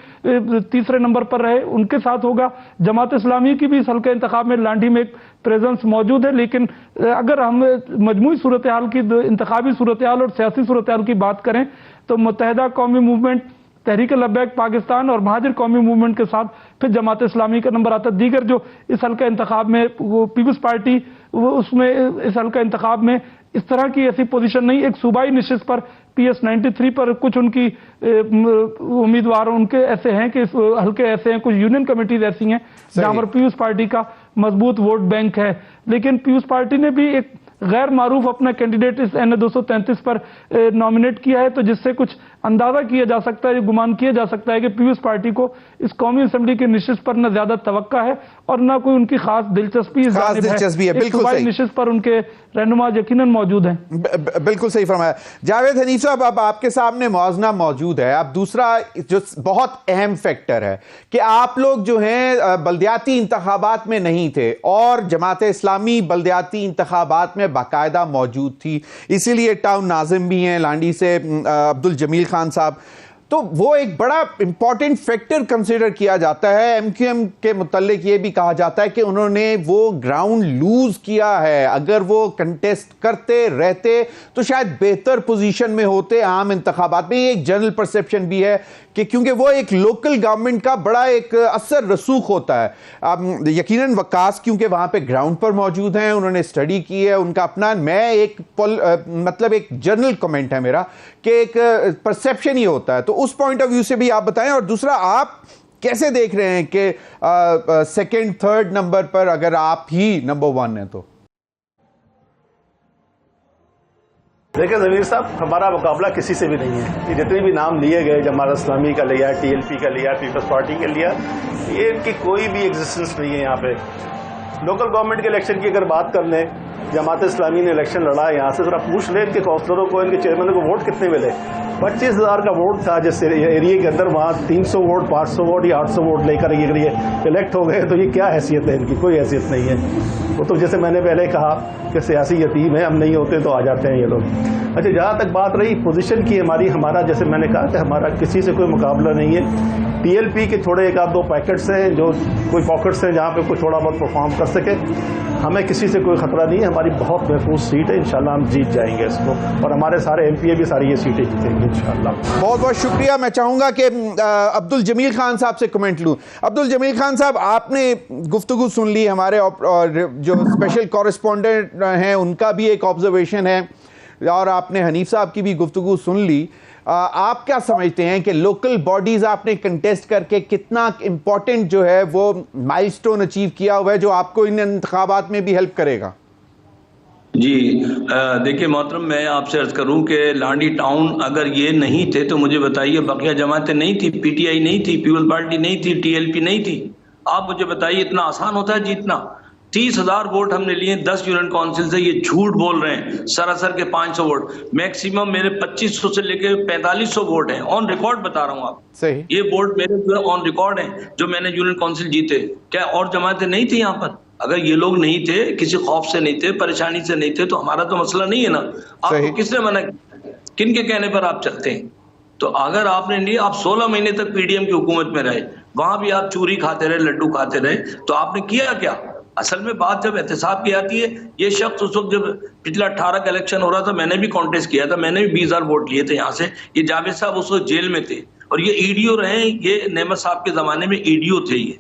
तीसरे नंबर पर रहे, उनके साथ होगा। जमात इस्लामी की भी इस हल्के इंतखाब में लांडी में एक प्रेजेंस मौजूद है। लेकिन अगर हम मजमूई सूरत हाल की, इंतखाबी सूरत हाल और सियासी सूरत हाल की बात करें तो मुत्तहिदा कौमी मूवमेंट, तहरीक लब्बैक पाकिस्तान और महाजिर कौमी मूवमेंट के साथ फिर जमात इस्लामी का नंबर आता है। दीगर जो इस हल्का इंतखाब में वो पीपल्स पार्टी, वो उसमें इस हल्का इंतखाब में इस तरह की ऐसी पोजीशन नहीं। एक सूबाई निशिस्त पर PS 93 पर कुछ उनकी उम्मीदवार उनके ऐसे हैं कि इस हल्के ऐसे हैं, कुछ यूनियन कमेटीज ऐसी हैं जहां पर पीपल्स पार्टी का मजबूत वोट बैंक है। लेकिन पीपल्स पार्टी ने भी एक गैर मारूफ अपना कैंडिडेट इस NA 233 पर नॉमिनेट किया है, तो जिससे कुछ अंदाजा किया जा सकता है, गुमान किया जा सकता है कि पीपल्स पार्टी को इस कौमी असेंबली के निशिस्त पर न ज्यादा तवक्का है और न कोई उनकी खास दिलचस्पी
है। बिल्कुल सही,
निशिस्त पर उनके रहनुमा यकीनन मौजूद हैं।
बिल्कुल सही फरमाया जावेद हनीफ साहब। अब आपके सामने मौजना मौजूद है। अब दूसरा जो बहुत अहम फैक्टर है कि आप लोग जो हैं बल्दियाती इंतखाबात में नहीं थे और जमात इस्लामी बल्दियाती इंतखाबात में बाकायदा मौजूद थी, इसीलिए टाउन नाजिम भी हैं लांडी से अब्दुल जमील खान साहब, तो वो एक बड़ा इंपॉर्टेंट फैक्टर कंसीडर किया जाता है। MQM के मुतालिक ये भी कहा जाता है कि उन्होंने वो ग्राउंड लूज किया है। अगर वो कंटेस्ट करते रहते तो शायद बेहतर पोजीशन में होते आम इंतखाबात में। ये एक जनरल परसेप्शन भी है कि क्योंकि वो एक लोकल गवर्नमेंट का बड़ा एक असर रसूख होता है। अब यकीनन वकास क्योंकि वहां पे ग्राउंड पर मौजूद हैं, उन्होंने स्टडी की है, उनका अपना, मैं एक मतलब एक जनरल कमेंट है मेरा कि एक परसेप्शन ही होता है, तो उस पॉइंट ऑफ व्यू से भी आप बताएं। और दूसरा, आप कैसे देख रहे हैं कि सेकंड थर्ड नंबर पर अगर आप ही नंबर 1 हैं तो?
देखिए जमीर साहब, हमारा मुकाबला किसी से भी नहीं है। ये जितने भी नाम लिए गए, जमात इस्लामी का लिया, TLP का लिया, पीपल्स पार्टी का लिया, ये इनकी कोई भी एग्जिस्टेंस नहीं है यहाँ पे। लोकल गवर्नमेंट के इलेक्शन की अगर बात कर लें, जमात इस्लामी ने इलेक्शन लड़ा, यहाँ से जरा पूछ लें इनके काउंसलरों को, इनके चेयरमैन को वोट कितने मिले। 25,000 का वोट था जिस एरिया के अंदर, वहाँ 300 वोट, 500 वोट या 800 वोट लेकर ये इलेक्ट हो गए, तो ये क्या हैसियत है इनकी? कोई हैसियत नहीं है। वो तो जैसे मैंने पहले कहा कि सियासी यतीम है, हम नहीं होते तो आ जाते हैं ये लोग। अच्छा, जहाँ तक बात रही पोजीशन की हमारा जैसे मैंने कहा कि हमारा किसी से कोई मुकाबला नहीं है। TLP के थोड़े एक आध दो पैकेट्स हैं, जो कोई पॉकेट्स हैं जहाँ पे कोई थोड़ा बहुत परफॉर्म कर सके। हमें किसी से कोई खतरा नहीं है, हमारी बहुत महफूज सीट है, इंशाल्लाह हम जीत जाएंगे इसको, और हमारे सारे MPA भी सारी ये सीटें जीतेंगे इंशाल्लाह।
बहुत बहुत शुक्रिया। मैं चाहूंगा कि अब्दुल जमील खान साहब से कमेंट लूं। अब्दुल जमील खान साहब, आपने गुफ्तगू सुन ली, हमारे जो स्पेशल कॉरेस्पॉन्डेंट हैं उनका भी एक ऑब्जर्वेशन है, और आपने हनीफ साहब की भी गुफ्तगू सुन ली। आप क्या समझते हैं कि लोकल बॉडीज आपने कंटेस्ट करके कितना इंपॉर्टेंट जो है वो माइलस्टोन अचीव किया हुआ है, जो आपको इन इंतखाबात में भी हेल्प करेगा?
जी देखिए मोहतरम, मैं आपसे अर्ज करूं कि लांडी टाउन अगर ये नहीं थे तो मुझे बताइए, बकिया जमातें नहीं थी, PTI नहीं थी, पीपल्स पार्टी नहीं थी, TLP नहीं थी, आप मुझे बताइए इतना आसान होता है जीतना? 30,000 वोट हमने लिए 10 यूनियन काउंसिल से। ये झूठ बोल रहे हैं, सरासर के 500 वोट, मैक्सिमम मेरे 2500 से लेकर 4500 वोट हैं, ऑन रिकॉर्ड बता रहा हूँ आप।
सही,
ये वोट मेरे जो ऑन रिकॉर्ड हैं, जो मैंने यूनियन काउंसिल जीते। क्या और जमातें नहीं थी यहाँ पर? अगर ये लोग नहीं थे, किसी खौफ से नहीं थे, परेशानी से नहीं थे, तो हमारा तो मसला नहीं है ना। आपको किसने मना किया? किन के कहने पर आप चलते हैं? तो अगर आपने नहीं, आप 16 महीने तक PDM की हुकूमत में रहे, वहां भी आप चूरी खाते रहे, लड्डू खाते रहे, तो आपने किया क्या? असल में बात जब एहतसाब की आती है, ये शख्स उस वक्त जब पिछला 18 का इलेक्शन हो रहा था, मैंने भी कॉन्टेस्ट किया था, मैंने भी 20,000 वोट लिए थे यहाँ से। ये जावेद साहब उस वक्त जेल में थे, और ये EDO रहे, ये नेमत साहब के जमाने में EDO थे ये,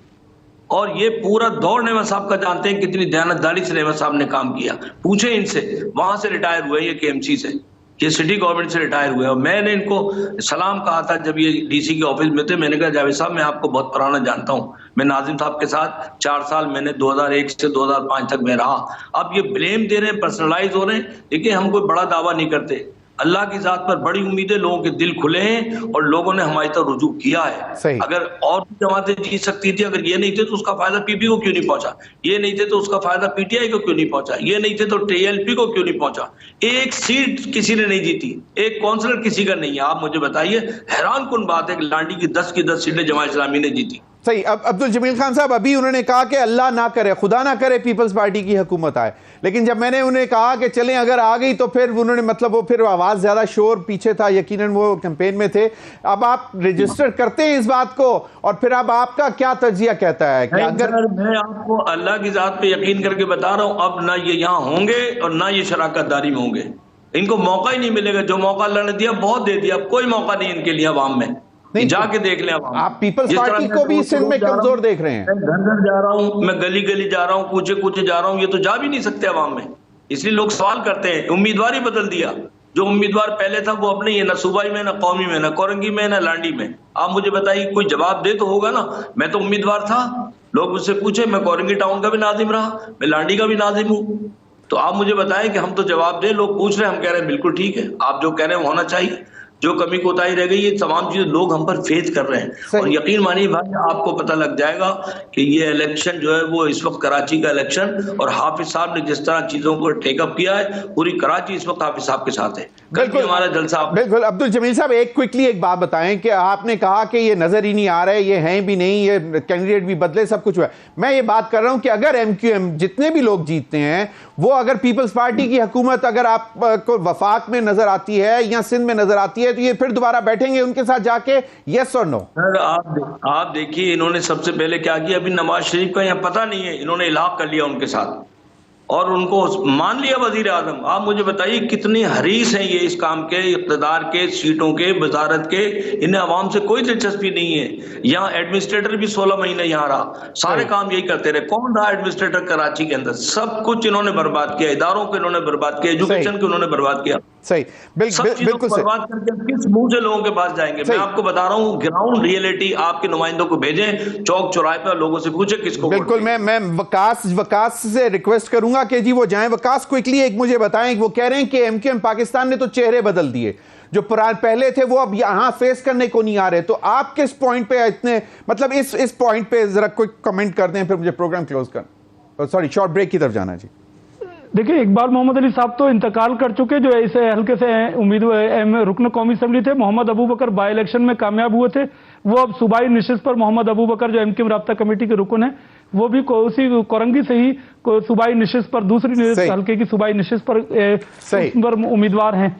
और ये पूरा दौर नेमत साहब का जानते हैं कितनी दयानतदारी से नेमत साहब ने काम किया। पूछे इनसे, वहां से रिटायर हुए ये KMC से, ये सिटी गवर्नमेंट से रिटायर हुए। और मैंने इनको सलाम कहा था जब ये DC के ऑफिस में थे, मैंने कहा जावेद साहब मैं आपको बहुत पुराना जानता हूँ, मैं नाजिम साहब के साथ 4 साल मैंने 2001 से 2005 तक मैं रहा। अब ये ब्लेम दे रहे हैं, पर्सनलाइज हो रहे हैं। देखिए, हम कोई बड़ा दावा नहीं करते, अल्लाह की जात पर बड़ी उम्मीदें, लोगों के दिल खुले हैं और लोगों ने हमारी तरफ रुजू किया है। अगर और भी जमातें जीत सकती थी, अगर ये नहीं थे तो उसका फायदा PP को क्यों नहीं पहुंचा? ये नहीं थे तो उसका फायदा PTI को क्यों नहीं पहुंचा? ये नहीं थे तो TLP को क्यों नहीं पहुंचा? एक सीट किसी ने नहीं जीती, एक काउंसलर किसी का नहीं है। आप मुझे बताइए, हैरान कुन बात है कि लांडी की 10 सीटें जमात इस्लामी ने जीती।
सही। अब अब्दुल जमील खान साहब, अभी उन्होंने कहा कि अल्लाह ना करे, खुदा ना करे पीपल्स पार्टी की हुकूमत आए, लेकिन जब मैंने उन्हें कहा कि चलें अगर आ गई, तो फिर उन्होंने मतलब वो फिर आवाज ज्यादा शोर पीछे था, यकीनन वो कैंपेन में थे। अब आप रजिस्टर करते हैं इस बात को, और फिर अब आपका क्या तजिया कहता है कि अगर
मैं आपको अल्लाह की जात पे यकीन करके बता रहा हूं, अब ना ये यहाँ होंगे और ना ये शराकतदारी में होंगे। इनको मौका ही नहीं मिलेगा। जो मौका अल्लाह ने दिया बहुत दे दिया, अब कोई मौका नहीं इनके लिए अवाम में। नहीं, जाके देख लें
आप पीपल्स पार्टी को भी सिंध में कमजोर देख रहे हैं।
मैं घर घर जा रहा हूँ, मैं गली गली जा रहा हूँ, कूचे कूचे जा रहा हूँ, ये तो जा भी नहीं सकते अवाम में। इसलिए लोग सवाल करते हैं, उम्मीदवार ही बदल दिया। जो उम्मीदवार पहले था वो अब नहीं है, ना सूबाई में, ना कौमी में, ना कोरंगी में, ना लांडी में। आप मुझे बताइए, कोई जवाब दे तो होगा ना। मैं तो उम्मीदवार था, लोग मुझसे पूछे, मैं कोरंगी टाउन का भी नाजिम रहा, मैं लांडी का भी नाजिम हूँ। तो आप मुझे बताएं कि हम तो जवाब दें, लोग पूछ रहे हैं, हम कह रहे हैं बिल्कुल ठीक है, आप जो कह रहे हैं वो होना चाहिए। जो कमी कोताही रह गई, ये तमाम चीजें लोग हम पर फेथ कर रहे हैं। और यकीन मानिए भाई, आपको पता लग जाएगा कि ये इलेक्शन जो है वो इस वक्त कराची का इलेक्शन, और हाफिज साहब ने जिस तरह चीजों को टेकअप किया है, पूरी कराची इस वक्त हाफिज साहब के साथ है।
बिल्कुल
हमारा जलसा।
बिल्कुल। अब्दुल जमील साहब, एक क्विकली एक बात बताएं कि आपने कहा कि ये नजर ही नहीं आ रहा है, ये हैं भी नहीं, ये कैंडिडेट भी बदले, सब कुछ हुआ है। मैं ये बात कर रहा हूं कि अगर एमक्यूएम जितने भी लोग जीतते हैं, वो अगर पीपल्स पार्टी की हुकूमत अगर आपको वफाक में नजर आती है या सिंध में नजर आती है, तो ये फिर दोबारा बैठेंगे उनके साथ जाके, यस और नो?
सर आप देखिए, इन्होंने सबसे पहले क्या किया, अभी नवाज शरीफ का यहाँ पता नहीं है, इन्होंने इलाक कर लिया उनके साथ और उनको मान लिया वजीर आजम। आप मुझे बताइए कितनी हरीस हैं ये इस काम के, इक़्तिदार के, सीटों के, वजारत के। इन्हें अवाम से कोई दिलचस्पी नहीं है। यहाँ एडमिनिस्ट्रेटर भी 16 महीने यहाँ रहा, सारे काम यही करते रहे। कौन रहा एडमिनिस्ट्रेटर कराची के अंदर? सब कुछ इन्होंने बर्बाद किया, इदारों को इन्होंने बर्बाद किया, एजुकेशन को इन्होंने बर्बाद किया।
सही, बिल्कुल
बर्बाद करके किस मुंह से लोगों के पास जाएंगे? मैं आपको बता रहा हूँ, ग्राउंड रियलिटी आपके नुमाइंदों को भेजें, चौक चौराहे पर लोगों से पूछे किसको।
बिल्कुल। मैं वकास से रिक्वेस्ट करूंगा कि जी वो जाएं। वकास, क्विकली एक मुझे बताएं, वो कह रहे हैं कि एमक्यूएम पाकिस्तान ने तो चेहरे बदल दिए, जो पहले थे वो अब यहां फेस करने को नहीं आ रहे। तो आप किस पॉइंट पे इतने, मतलब इस पॉइंट पे जरा कोई कमेंट कर दें, फिर मुझे प्रोग्राम क्लोज कर, सॉरी, शॉर्ट ब्रेक की तरफ जाना जी।
देखिए, इकबाल मोहम्मद अली साहब तो इंतकाल कर चुके, जो इस हल्के से उम्मीदवार रुकन कौमी असम्बली थे। मोहम्मद अबू बकर बाई इलेक्शन में कामयाब हुए थे। वो अब सूबाई निशिस्त पर मोहम्मद अबू बकर, जो एमक्यूएम राब्ता कमेटी के रुकन है, वो भी उसी कोरंगी से ही सूबाई निशिस्त पर, दूसरी हल्के की सूबाई निशिस्त पर उम्मीदवार हैं।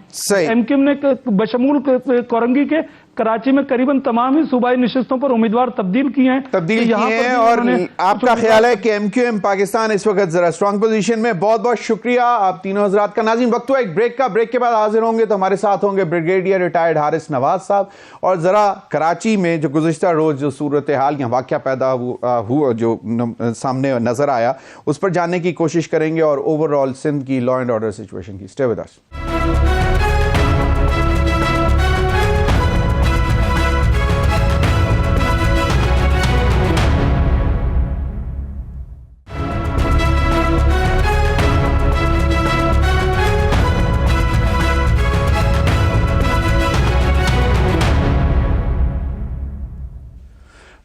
एमक्यूएम ने बशमूल कोरंगी के कराची में करीबन तमाम ही सूबाई निशिस्तों पर उम्मीदवार तब्दील किए हैं।
और आपका ख्याल है कि एमक्यूएम पाकिस्तान इस वक्त जरा स्ट्रांग पोजीशन में? बहुत बहुत शुक्रिया आप तीनों हजरात का। नाज़रीन, वक्त हुआ एक ब्रेक का। ब्रेक के बाद हाजिर होंगे तो हमारे साथ होंगे ब्रिगेडियर रिटायर्ड हारिस नवाज साहब, और जरा कराची में जो गुज़िश्ता रोज जो सूरत हाल या वाक़या पैदा हुआ, जो सामने नजर आया, उस पर जानने की कोशिश करेंगे, और ओवरऑल सिंध की लॉ एंड ऑर्डर सिचुएशन की। Stay with us.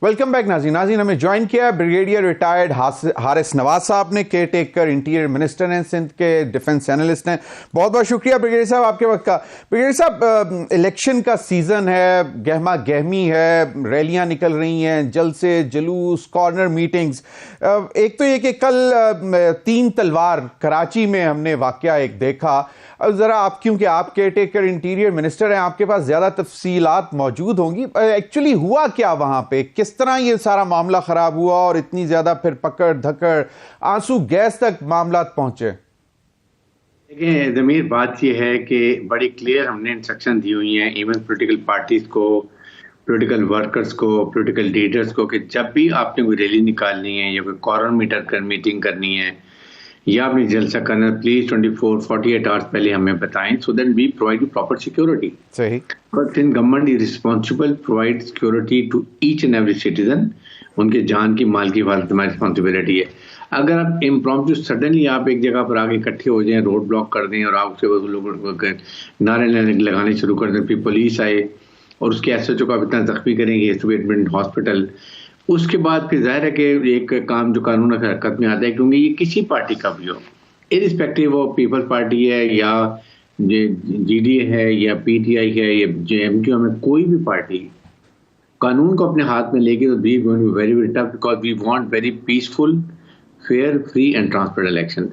Welcome back नाज़रीन, हमें ज्वाइन किया ब्रिगेडियर रिटायर्ड हारिस नवाज साहब ने, केयर टेकर इंटीरियर मिनिस्टर हैं, सिंध के डिफेंस एनालिस्ट हैं। बहुत बहुत शुक्रिया ब्रिगेडियर साहब आपके वक्त का। ब्रिगेडियर साहब, इलेक्शन का सीज़न है, गहमा गहमी है, रैलियां निकल रही हैं, जलसे, जुलूस, कॉर्नर मीटिंग्स। एक तो ये कि कल 3 तलवार कराची में हमने वाक़या एक देखा। अब ज़रा आप, क्योंकि आप केयर टेकर इंटीरियर मिनिस्टर हैं, आपके पास ज़्यादा तफसीलात मौजूद होंगी। एक्चुअली हुआ क्या वहाँ पे, किस तरह ये सारा मामला ख़राब हुआ और इतनी ज़्यादा फिर पकड़ धकड़, आंसू गैस तक मामला पहुँचे?
देखिए ज़मीर, बात ये है कि बड़ी क्लियर हमने इंस्ट्रक्शन दी हुई हैं इवन पॉलिटिकल पार्टीज़ को, पॉलिटिकल वर्कर्स को, पॉलिटिकल लीडर्स को, कि जब भी आपने कोई रैली निकालनी है या कोई कॉर्नर मीटिंग करनी है या आपने जलसा करना, प्लीज 48 आवर्स पहले हमें बताएं, so that we provide you proper security.
सही।
But in government is responsible provide security to each and every citizen. उनके जान की, माल की हिफाजत हमारी रिस्पॉन्सिबिलिटी है। अगर आप इम्प्रॉम्प्टू सडनली आप एक जगह पर आगे इकट्ठे हो जाएं, रोड ब्लॉक कर दें और आप लोग नारे लगाने शुरू कर दें, फिर पुलिस आए और उसके एसएचओ को आप इतना जख्मी करेंगे हॉस्पिटल, उसके बाद फिर जाहिर है कि एक काम जो कानून की हरकत में आता है, क्योंकि ये किसी पार्टी का भी हो, इरिस्पेक्टिव ऑफ पीपल्स पार्टी है या जीडी है या पीटीआई है या एमक्यूएम है, कोई भी पार्टी कानून को अपने हाथ में लेके तो we going to be very very tough, because we want very peaceful, fair, free and transparent election.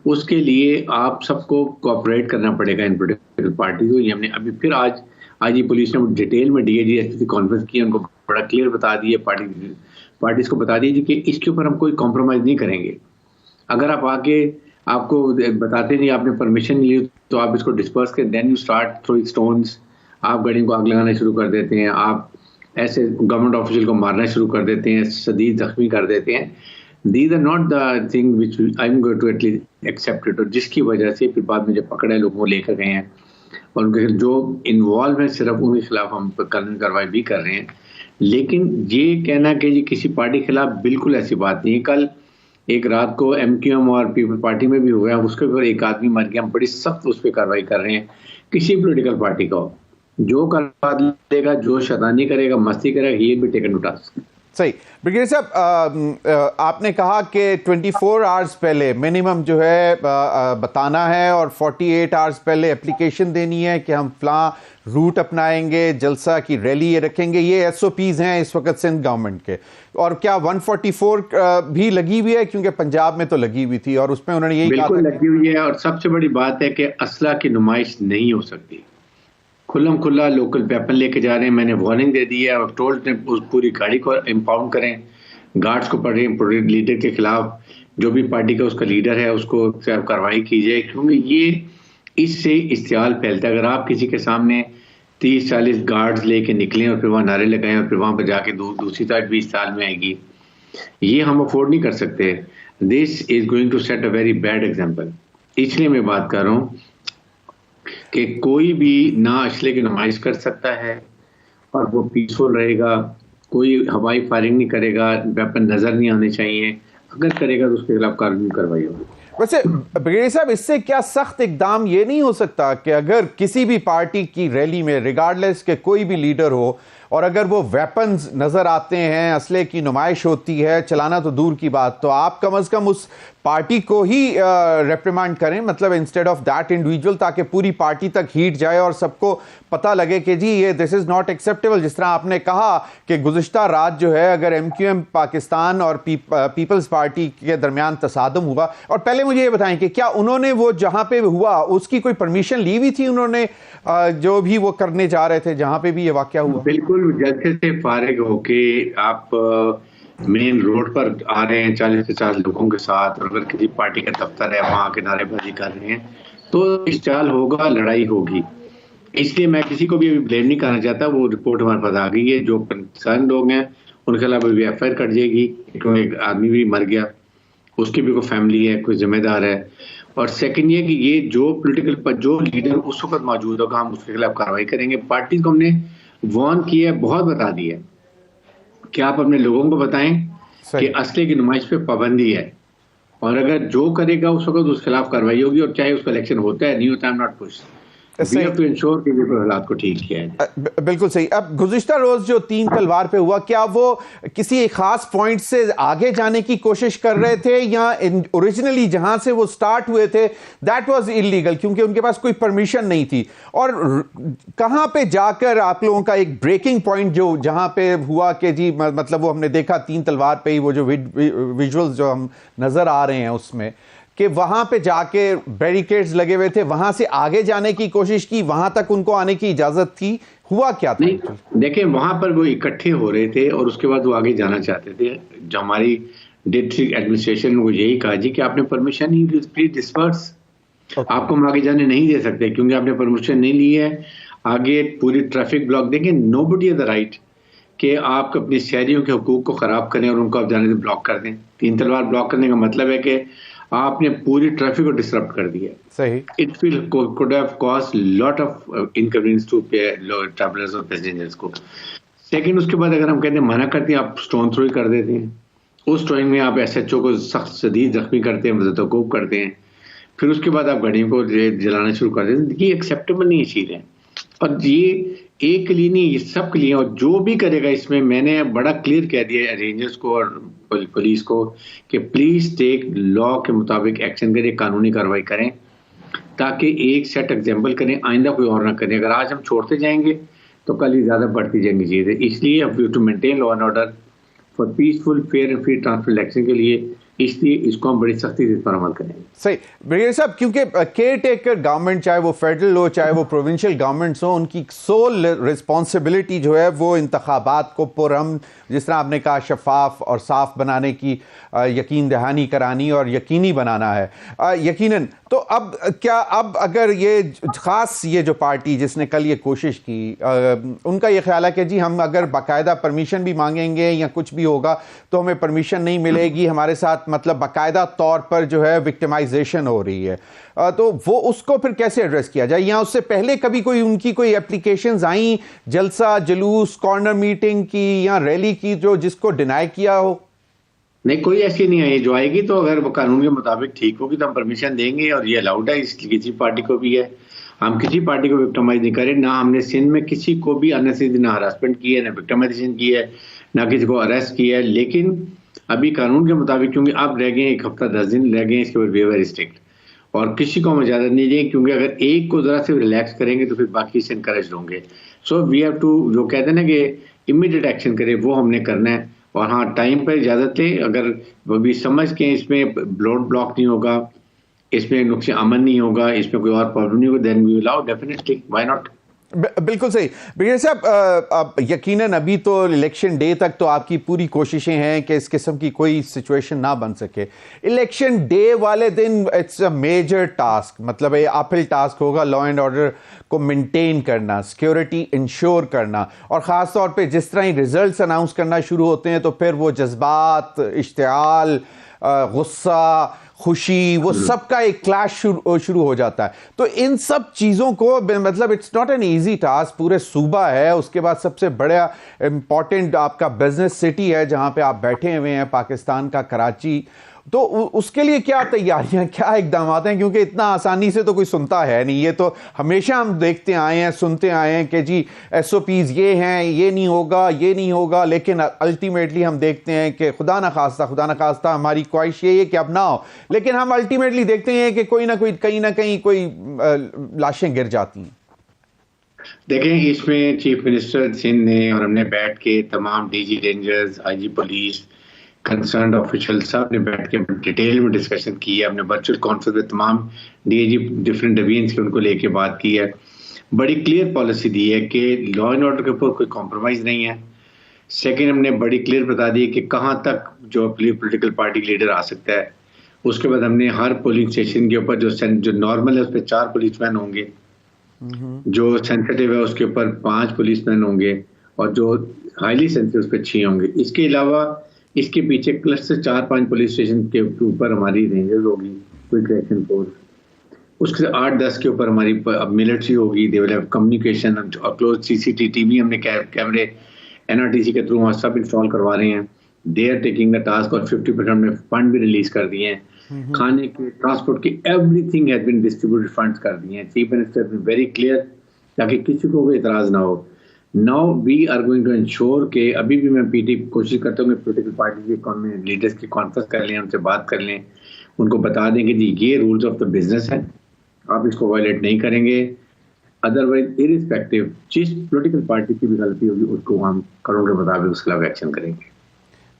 उसके लिए आप सबको कोऑपरेट करना पड़ेगा इन पॉलिटिकल पार्टी को। ये हमने अभी फिर आज ये पुलिस ने डिटेल में डीएसपी कॉन्फ्रेंस की, उनको बड़ा क्लियर बता दिए, पार्टीज को बता दीजिए कि इसके ऊपर हम कोई कॉम्प्रोमाइज़ नहीं करेंगे। अगर आप आके आपको बताते नहीं, आपने परमिशन नहीं ली, तो आप इसको डिस्पर्स करें, then you start throwing stones, आप गाड़ियों को आग लगाना शुरू कर देते हैं, आप ऐसे गवर्नमेंट ऑफिशियल को मारना शुरू कर देते हैं, शदीद जख्मी कर देते हैं। These are not the thing which I am going to at least accept it, और जिसकी वजह से फिर बाद में जब पकड़े लोगों को लेकर गए हैं और उनके जो इन्वॉल्व है सिर्फ उनके खिलाफ हम कानूनी कार्रवाई भी कर रहे हैं। लेकिन ये कहना कि जी किसी पार्टी के खिलाफ, बिल्कुल ऐसी बात नहीं है। कल एक रात को MQM और पीपल पार्टी में भी हुआ, उसके ऊपर एक आदमी मर गया। हम बड़ी सख्त उस पर कार्रवाई कर रहे हैं। किसी पॉलिटिकल पार्टी का हो, जो करवा लेगा, जो शैतानी करेगा, मस्ती करेगा, ये भी टेकन टू टास्क।
सही। ब्रिगेडियर साहब, आपने कहा कि 24 आवर्स पहले मिनिमम जो है बताना है और 48 आवर्स पहले एप्लीकेशन देनी है कि हम फलां रूट अपनाएंगे, जलसा की रैली ये रखेंगे। ये SOPs हैं इस वक्त सिंध गवर्नमेंट के। और क्या 144 भी लगी हुई है? क्योंकि पंजाब में तो लगी हुई थी और उसमें उन्होंने यही कहा
बिल्कुल लगी हुई है। और सबसे बड़ी बात है कि असला की नुमाइश नहीं हो सकती। खुल्लम खुल्ला लोकल वेपन लेके जा रहे हैं। मैंने वार्निंग दे दी है और टोल्ड ने उस पूरी गाड़ी को इंपाउंड करें, गार्ड्स को पकड़े, लीडर के खिलाफ जो भी पार्टी का उसका लीडर है उसको कार्रवाई की जाए, क्योंकि ये इससे इश्तियाल फैलता है। अगर आप किसी के सामने 30-40 गार्ड्स लेके निकलें और फिर वहाँ नारे लगाएं और फिर वहाँ पर जाके दूसरी तरफ 20 साल में आएगी, ये हम अफोर्ड नहीं कर सकते। This is going to set a very bad example. इसलिए मैं बात कर रहा हूँ कि कोई भी ना असले की नुमाइश कर सकता है और वो पीसफुल रहेगा, कोई हवाई फायरिंग नहीं करेगा, वेपन नजर नहीं आने चाहिए। अगर करेगा तो उसके खिलाफ कानूनी कार्रवाई होगी।
वैसे ब्रिगेडियर साहब, इससे क्या सख्त इकदाम ये नहीं हो सकता कि अगर किसी भी पार्टी की रैली में रिगार्डलेस के कोई भी लीडर हो और अगर वो वेपन्स नजर आते हैं, असले की नुमाइश होती है, चलाना तो दूर की बात, तो आप कम से कम उस पार्टी को ही रेप्रिमांड करें, मतलब इंस्टेड ऑफ दैट इंडिविजुअल, ताकि पूरी पार्टी तक हीट जाए और सबको पता लगे कि जी ये दिस इज नॉट एक्सेप्टेबल। जिस तरह आपने कहा कि गुज़िश्ता रात जो है अगर MQM पाकिस्तान और पीपल्स पार्टी के दरमियान तसादम हुआ, और पहले मुझे ये बताएं कि क्या उन्होंने वो जहां पे हुआ उसकी कोई परमिशन ली हुई थी उन्होंने, जो भी वो करने जा रहे थे जहां पे भी ये वाकया हुआ?
बिल्कुल, जलसे से फारिग होके आप मेन रोड पर आ रहे हैं 40-50 लोगों के साथ, और अगर किसी पार्टी का दफ्तर है वहां के नारेबाजी कर रहे हैं तो इश्तियाल होगा, लड़ाई होगी। इसलिए मैं किसी को भी अभी ब्लेम नहीं करना चाहता। वो रिपोर्ट हमारे पास आ गई है, जो कंसर्न लोग हैं उनके खिलाफ भी FIR कट जाएगी, क्योंकि एक आदमी भी मर गया, उसकी भी कोई फैमिली है, कोई जिम्मेदार है। और सेकंड ये कि ये जो पॉलिटिकल जो लीडर उस वक्त मौजूद होगा हम उसके खिलाफ कार्रवाई करेंगे। पार्टी को हमने वार्न किया है, बहुत बता दिया है कि आप अपने लोगों को बताएं कि असले की नुमाइश पे पाबंदी है, और अगर जो करेगा उस वक्त उसके खिलाफ कार्रवाई होगी, और चाहे उसका इलेक्शन होता है नहीं होता, आई am not push. We have to ensure कि हालात को ठीक किया है।
बिल्कुल सही। अब गुज़िश्ता रोज जो 3 तलवार पे हुआ, क्या वो किसी एक खास पॉइंट से आगे जाने की कोशिश कर रहे थे, या ओरिजिनली जहां से वो स्टार्ट हुए थे दैट वाज इलीगल क्योंकि उनके पास कोई परमिशन नहीं थी? और कहां पे जाकर आप लोगों का एक ब्रेकिंग पॉइंट जो जहां पे हुआ कि जी मतलब वो हमने देखा 3 तलवार पे ही वो जो विजुअल्स जो हम नजर आ रहे हैं उसमें कि वहां पे जाके बैरिकेड्स लगे हुए थे, वहां से आगे जाने की कोशिश की, वहां तक उनको आने की इजाजत थी, हुआ क्या था?
नहीं, देखिए वहां पर वो इकट्ठे हो रहे थे और उसके बाद वो आगे जाना चाहते थे। जो हमारी डिस्ट्रिक्ट एडमिनिस्ट्रेशन ने यही कहा जी कि आपने परमिशन नहीं दी, प्लीज डिस्पर्स, आपको हम आगे जाने नहीं दे सकते क्योंकि आपने परमिशन नहीं ली है। आगे पूरी ट्रैफिक ब्लॉक देंगे, नोबडी हैज द राइट कि आप अपने शहरियों के हुकूक को खराब करें और उनको आप जाने से ब्लॉक कर दें। 3 तलवार ब्लॉक करने का मतलब है कि आपने पूरी ट्रैफिक को डिसरप्ट कर दिया।
सही।
It will could have cost lot of inconvenience to travellers और पैसेंजर्स को। सेकंड, उसके बाद अगर हम कहते हैं मना करते हैं, आप स्टोन थ्रो कर देते हैं। उस थ्रोइंग में आप SHO को सख्त शदीद जख्मी करते हैं, वज़तोकूब करते हैं, फिर उसके बाद आप गाड़ियों को जलाना शुरू कर देते हैं। ये एक्सेप्टेबल नहीं चीज़ है, और ये एक के लिए नहीं, ये सब के लिए। और जो भी करेगा इसमें, मैंने बड़ा क्लियर कह दिया रेंजर्स को और पुलिस को कि प्लीज टेक लॉ के मुताबिक एक्शन करें, कानूनी कार्रवाई करें, ताकि एक सेट एग्जाम्पल करें, आइंदा कोई और ना करें। अगर आज हम छोड़ते जाएंगे तो कल ही ज्यादा बढ़ती जाएंगी चीजें। इसलिए we to maintain law and order for peaceful, fair and free transfer election के लिए, इसलिए इसको हम बड़ी सख्ती से इस पर अमल करेंगे।
सही। ब्रिगेडियर साहब, क्योंकि केयर टेकर गवर्नमेंट, चाहे वो फेडरल हो चाहे वो प्रोविंशियल गवर्नमेंट्स हो, उनकी सोल रिस्पॉन्सिबिलिटी जो है वो इंतखाबात को पुरअमन, जिस तरह आपने कहा, शफाफ और साफ बनाने की यकीन दहानी करानी और यकीनी बनाना है यकीनन। तो अब क्या, अब अगर ये खास ये जो पार्टी जिसने कल ये कोशिश की, उनका ये ख्याल है कि जी हम अगर बाकायदा परमिशन भी मांगेंगे या कुछ भी होगा तो हमें परमिशन नहीं मिलेगी, हमारे साथ मतलब बाकायदा तौर पर जो है विक्टिमाइजेशन हो रही है, तो वो उसको फिर कैसे एड्रेस किया जाए? या उससे पहले कभी कोई उनकी कोई एप्लीकेशंस आई, जलसा, जुलूस, कॉर्नर मीटिंग की या रैली की, जो जिसको डिनाई किया हो?
नहीं, कोई ऐसी नहीं है, जो आएगी तो अगर वो कानून के मुताबिक ठीक होगी तो हम परमिशन देंगे, और ये अलाउड है, इसलिए किसी पार्टी को भी है। हम किसी पार्टी को विक्टिमाइज नहीं करें, ना हमने सिंध में किसी को भी अननेसेसरी ना हरासमेंट की है, ना विक्टिमाइजेशन की है, ना किसी को अरेस्ट किया है। लेकिन अभी कानून के मुताबिक, क्योंकि अब रह गए 1 हफ्ता 10 दिन रह गए, इसके ऊपर वेरी स्ट्रिक्ट, और किसी को हम इजाजत नहीं देंगे, क्योंकि अगर एक को जरा से रिलैक्स करेंगे तो फिर बाकी से इनकरेज होंगे। सो वी हैव टू, जो कहते हैं ना कि इमीडिएट एक्शन करें, वो हमने करना है। और हाँ, टाइम पर इजाजत लें, अगर वो भी समझ के इसमें ब्लॉक नहीं होगा, इसमें नुकसान अमन नहीं होगा, इसमें कोई और प्रॉब्लम नहीं होगा, then we will allow, definitely, why not.
बिल्कुल सही ब्रिगेडियर साहब। अब यकीनन अभी तो इलेक्शन डे तक तो आपकी पूरी कोशिशें हैं कि इस किस्म की कोई सिचुएशन ना बन सके। इलेक्शन डे वाले दिन इट्स अ मेजर टास्क, मतलब ये अपहिल टास्क होगा लॉ एंड ऑर्डर को मेंटेन करना, सिक्योरिटी इंश्योर करना, और ख़ास तौर पे जिस तरह ही रिजल्ट्स अनाउंस करना शुरू होते हैं तो फिर वो जज्बात, इश्तियाल, गुस्सा, खुशी, वो सब का एक क्लैश शुरू हो जाता है। तो इन सब चीज़ों को, मतलब it's not an easy task. पूरे सूबा है, उसके बाद सबसे बड़ा इम्पॉर्टेंट आपका बिजनेस सिटी है जहाँ पे आप बैठे हुए हैं, पाकिस्तान का कराची। तो उसके लिए क्या तैयारियां, क्या इकदाम हैं? क्योंकि इतना आसानी से तो कोई सुनता है नहीं। ये तो हमेशा हम देखते आए हैं, सुनते आए हैं कि जी SOPs ये हैं, ये नहीं होगा, ये नहीं होगा, लेकिन अल्टीमेटली हम देखते हैं कि खुदा ना खास्ता हमारी ख्वाहिश ये है कि अब ना हो, लेकिन हम अल्टीमेटली देखते हैं कि कोई ना कोई, कहीं ना कहीं कोई लाशें गिर जाती हैं।
देखें, इसमें चीफ मिनिस्टर सिंध ने और हमने बैठ के तमाम DG rangers, IG police, concern official सब ने बैठ के डिटेल में डिस्कशन की है। हमने वर्चुअल कॉन्फ्रेंस में तमाम DIG डिफरेंट डिवीजन्स के उनको लेके बात की है। बड़ी क्लियर पॉलिसी दी है कि लॉ एंड ऑर्डर के ऊपर कोई कॉम्प्रोमाइज नहीं है। सेकंड, हमने बड़ी क्लियर बता दी कि कहाँ तक जो पॉलिटिकल पार्टी लीडर आ सकता है। उसके बाद हमने हर पोलिंग स्टेशन के ऊपर जो नॉर्मल है उस पर 4 पुलिसमैन होंगे, जो सेंसिटिव है उसके ऊपर 5 पुलिसमैन होंगे, और जो हाईली सेंसिटिव उस पर 6 होंगे। इसके अलावा इसके पीछे प्लस से 4-5 पुलिस स्टेशन के ऊपर हमारी रेंजर्स होगी, क्विक एक्शन फोर्स। उसके 8-10 के ऊपर हमारी मिलिट्री होगी, they will have communication, close CCTV हमने कैमरे NRTC के थ्रू वहाँ सब इंस्टॉल करवा रहे हैं। They are taking the task, और 50% हमने फंड भी रिलीज कर दिए हैं। खाने के, ट्रांसपोर्ट के, everything has been distributed, funds कर दिए हैं। चीफ मिनिस्टर वेरी क्लियर, ताकि किसी को कोई इतराज ना हो। Now we are going to ensure के, अभी भी मैं PT कोशिश करता हूँ कि पोलिटिकल पार्टी के लीडर्स की कॉन्फ्रेंस कर लें, उनसे बात कर लें, उनको बता दें कि जी ये रूल्स ऑफ द बिजनेस है, आप इसको वायलेट नहीं करेंगे। अदरवाइज इरिस्पेक्टिव जिस पोलिटिकल पार्टी की भी गलती होगी उसको हम कानून के मुताबिक उसके खिलाफ एक्शन करेंगे।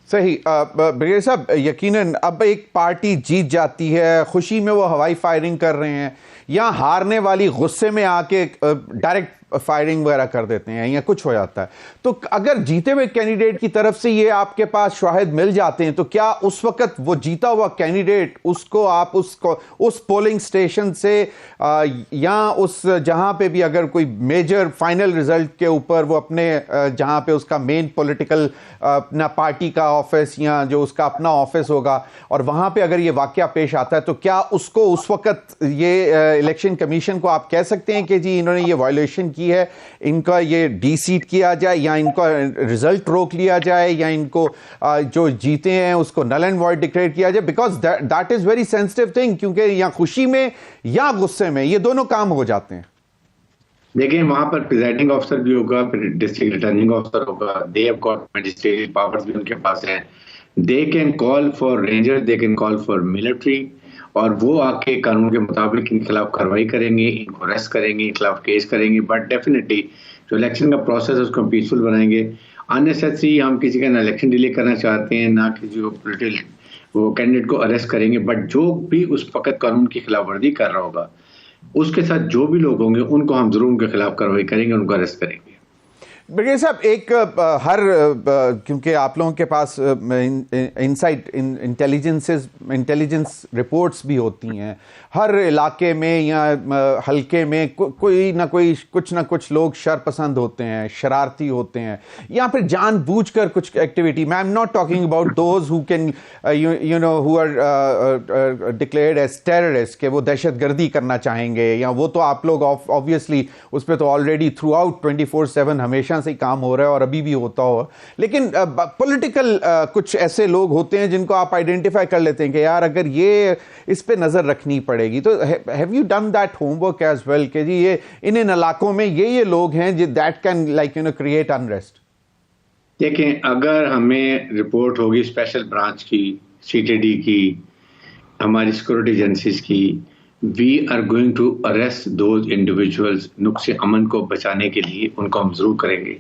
सही। ब्रिगेडियर साहब, यकीनन अब एक पार्टी जीत जाती है, खुशी में वो हवाई फायरिंग कर रहे हैं, या हारने वाली गुस्से में आके डायरेक्ट फायरिंग वगैरह कर देते हैं, या कुछ हो जाता है। तो अगर जीते हुए कैंडिडेट की तरफ से ये आपके पास शवाहिद मिल जाते हैं, तो क्या उस वक्त वो जीता हुआ कैंडिडेट, उसको आप उस पोलिंग स्टेशन से या उस जहां पे भी अगर कोई मेजर फाइनल रिजल्ट के ऊपर वो अपने जहां पे उसका मेन पॉलिटिकल अपना पार्टी का ऑफिस या जो उसका अपना ऑफिस होगा, और वहां पे अगर ये वाकया पेश आता है, तो क्या उसको उस वक्त ये इलेक्शन कमीशन को आप कह सकते हैं कि जी इन्होंने ये वायलेशन की है, इनका ये डीसीट किया जाए, या इनका रिजल्ट रोक लिया जाए, या इनको जो जीते हैं उसको नल एंड वॉइड डिक्लेयर किया जाए? Because that is very sensitive thing, क्योंकि या खुशी में या गुस्से में ये दोनों काम हो जाते हैं।
देखिए, वहां पर प्रिजाइडिंग ऑफिसर भी होगा, फिर डिस्ट्रिक्ट रिटर्निंग ऑफिसर होगा, दे हैव गॉट मैजिस्ट्रेटिव पावर्स भी उनके पास है। They can call for ranger, they can call for military, और वो आके कानून के मुताबिक इनके खिलाफ कार्रवाई करेंगे, इनको अरेस्ट करेंगे, इनके खिलाफ केस करेंगे। बट डेफिनेटली जो इलेक्शन का प्रोसेस है उसको पीसफुल बनाएंगे। अननेसेसरी हम किसी का ना इलेक्शन डिले करना चाहते हैं, ना किसी को पोलिटिकल वो कैंडिडेट को अरेस्ट करेंगे। बट जो भी उस वक्त कानून की खिलाफ वर्जी कर रहा होगा, उसके साथ जो भी लोग होंगे उनको हम जरूर उनके खिलाफ कार्रवाई करेंगे, उनको अरेस्ट करेंगे।
ब्रिगेडियर साहब, एक क्योंकि आप लोगों के पास इनसाइट इंटेलिजेंस रिपोर्ट्स भी होती हैं, हर इलाके में या हल्के में कोई ना कोई कुछ ना कुछ लोग शरपसंद होते हैं, शरारती होते हैं, या फिर जानबूझकर कुछ एक्टिविटी। मैं I am not talking about those who can you know who are declared as terrorist, कि वो दहशतगर्दी करना चाहेंगे, या वो तो आप लोग ऑब्वियसली उस पर तो ऑलरेडी थ्रू आउट 24/7 हमेशा तरह से काम हो रहा है और अभी भी होता हो, लेकिन पॉलिटिकल कुछ ऐसे लोग होते हैं जिनको आप आइडेंटिफाई कर लेते हैं कि यार अगर ये इस पे नज़र रखनी पड़ेगी, तो have you done that homework as well कि जी ये इन इलाकों में ये लोग हैं जो that can like create unrest?
देखें, अगर हमें रिपोर्ट होगी स्पेशल ब्रांच की, सीटीडी की, हमारी सिक्योरिटी एजेंसीज की, we are going to arrest those individuals. नुक्से अमन को बचाने के लिए उनको हम जरूर करेंगे।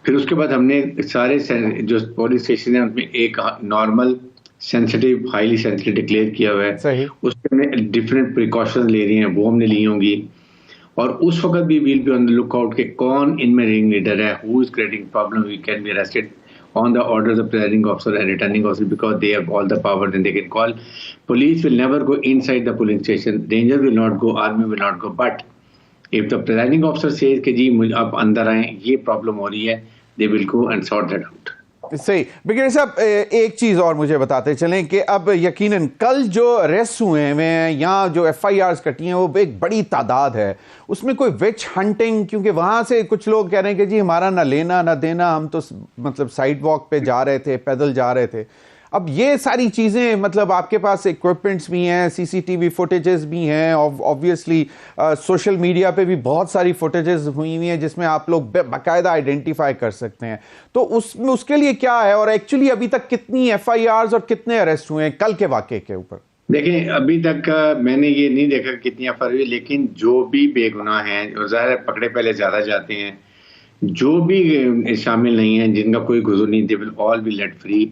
फिर उसके बाद हमने सारे जो पुलिस स्टेशन है उनमें एक normal sensitive, highly sensitive declare किया हुआ है, उसके में डिफरेंट प्रिकॉशन ले रही हैं, वो हमने ली होंगी। और उस वक्त भी we'll be on the lookout कि कौन इनमें रिंग लीडर है, who is creating problem, we can be arrested on the orders of presiding officer and returning officer because they have all the power and they can call. Police will never go inside the polling station. Ranger will not go, army will not go. But if the presiding officer says कि जी मुझे आप अंदर आए, ये problem हो रही है, they will go and sort that out.
सही। ब्रिगेडियर साहब, एक चीज़ और मुझे बताते चलें कि अब यकीनन कल जो अरेस्ट हुए हैं या जो FIRs कटी हैं वो एक बड़ी तादाद है, उसमें कोई विच हंटिंग, क्योंकि वहाँ से कुछ लोग कह रहे हैं कि जी हमारा ना लेना ना देना, हम तो मतलब साइड वॉक पे जा रहे थे, पैदल जा रहे थे। अब ये सारी चीज़ें, मतलब आपके पास इक्विपमेंट्स भी हैं, CCTV फुटेजेस भी हैं, ऑब्वियसली सोशल मीडिया पे भी बहुत सारी फुटेजेस हुई हुई हैं जिसमें आप लोग बाकायदा आइडेंटिफाई कर सकते हैं, तो उसके लिए क्या है और एक्चुअली अभी तक कितनी FIRs और कितने अरेस्ट हुए हैं कल के वाक़े के ऊपर?
देखें, अभी तक मैंने ये नहीं देखा कितनी FIR हुई, लेकिन जो भी बेगुनाह हैं और ज़ाहिर है पकड़े पहले ज़्यादा जाते हैं, जो भी शामिल नहीं हैं, जिनका कोई गुज़र नहीं, they will all be let free.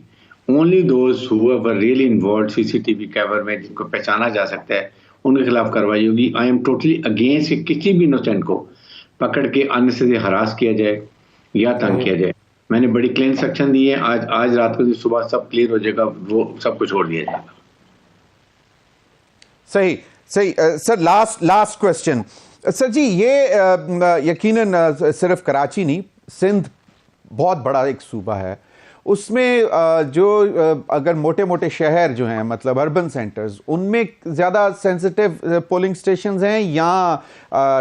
Only those who were really involve CCTV कैमरे में, जिनको पहचाना जा सकता है, उनके खिलाफ कार्रवाई होगी। आई एम टोटली अगेंस्ट कि किसी भी इनोसेंट को पकड़ के अननेसेसरी हरास किया जाए या तंग किया जाए। मैंने बड़ी क्लीन सेक्शन दी है, आज रात को सुबह सब क्लियर हो जाएगा, वो सब कुछ छोड़ दिया जाएगा।
सही सही। सर, लास्ट क्वेश्चन सर जी, ये यकीनन सिर्फ कराची नहीं, सिंध बहुत बड़ा एक सूबा है, उसमें जो अगर मोटे मोटे शहर जो हैं, मतलब अर्बन सेंटर्स, उनमें ज़्यादा सेंसिटिव पोलिंग स्टेशंस हैं या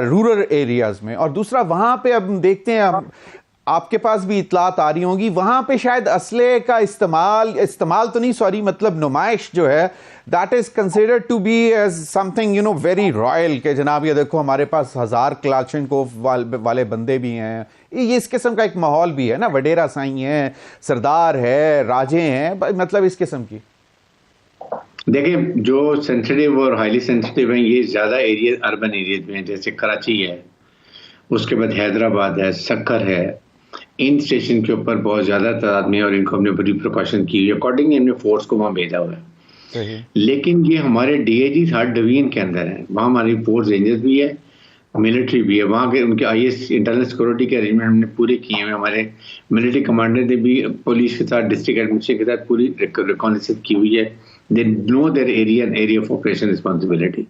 रूरल एरियाज़ में? और दूसरा, वहाँ पे अब देखते हैं, आपके पास भी इतलात आ रही होंगी, वहाँ पे शायद असले का इस्तेमाल तो नहीं, सॉरी, मतलब नुमाइश जो है, that is considered to be as something very royal, के जनाब ये देखो हमारे पास 1000 क्लाशनकोव वाले बंदे भी हैं। ये इस किस्म का एक माहौल भी है ना, वडेरा साईं है, सरदार है, राजे हैं, मतलब इस किस्म की।
देखिए, जो सेंसिटिव और हाईली सेंसिटिव हैं, ये ज़्यादा एरिया अर्बन एरियाज में है, जैसे कराची है, उसके बाद हैदराबाद है, सक्कर है। इन स्टेशन के ऊपर बहुत ज़्यादा तादाद में, और इनको हमने बड़ी प्रिकॉशन की, अकॉर्डिंगली हमने फोर्स को वहाँ भेजा हुआ है। लेकिन ये हमारे DIG 3rd डिवीजन के अंदर है, वहाँ हमारी फोर्स रेंजर्स भी है, मिलिट्री भी है, वहाँ के उनके IS इंटरनल सिक्योरिटी के अरेंजमेंट हमने पूरे किए हैं। हमारे मिलिट्री कमांडर ने भी पुलिस के साथ, डिस्ट्रिक्ट एडमिनिस्ट्रेशन के साथ पूरी रिकॉनेसेंस की हुई है। They know their area of operation responsibility.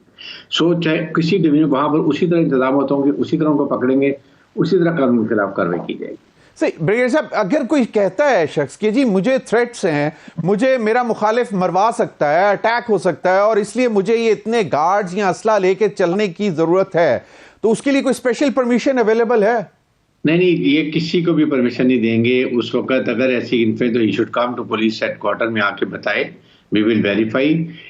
So चाहे किसी डिवीजन, वहाँ पर उसी तरह इंतजाम होंगे, उसी तरह उनको पकड़ेंगे, उसी तरह कानून के खिलाफ कार्रवाई की जाएगी।
सही। ब्रिगेडियर साहब, अगर कोई कहता है शख्स कि जी मुझे थ्रेट्स हैं, मुझे मेरा मुखालिफ मरवा सकता है, अटैक हो सकता है, और इसलिए मुझे ये इतने गार्ड्स या असला लेके चलने की जरूरत है, तो उसके लिए कोई स्पेशल परमिशन अवेलेबल है?
नहीं, ये किसी को भी परमिशन नहीं देंगे। उस वक्त अगर ऐसी इन्फे, तो he should come to police headquarter में आके बताए, we will verify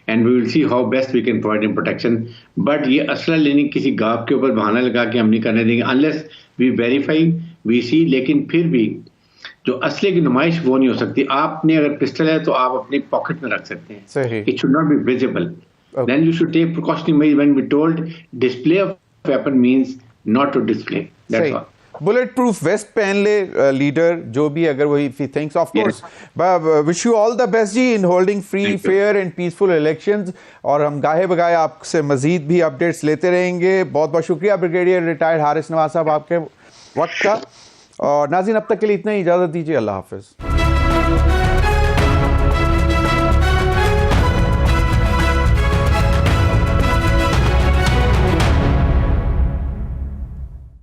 and we will see how best we can provide him protection. But ये असला लेने किसी गाप के ऊपर बहाना लगा के हम नहीं करने देंगे, अनलेस वी वेरीफाई, वी सी। लेकिन फिर भी जो असले की नुमाइश वो नहीं हो सकती। आपने अगर पिस्टल है तो आप अपनी पॉकेट में रख सकते हैं, it should not be visible. Then you should take precautionary measures when we told display of weapon means not to display, that's all.
Bullet proof vest पहन ले लीडर, जो भी, अगर वो if he thinks, of course. Wish you all the best जी in holding free, fair and peaceful elections, और हम गाहे बगाए आपसे मजीद भी अपडेट्स लेते रहेंगे। बहुत बहुत शुक्रिया ब्रिगेडियर रिटायर्ड हारिस नवाज साहब आपके वक्त का। और नाज़रीन, अब तक के लिए इतना ही, इजाज़त दीजिए, अल्लाह हाफिज़।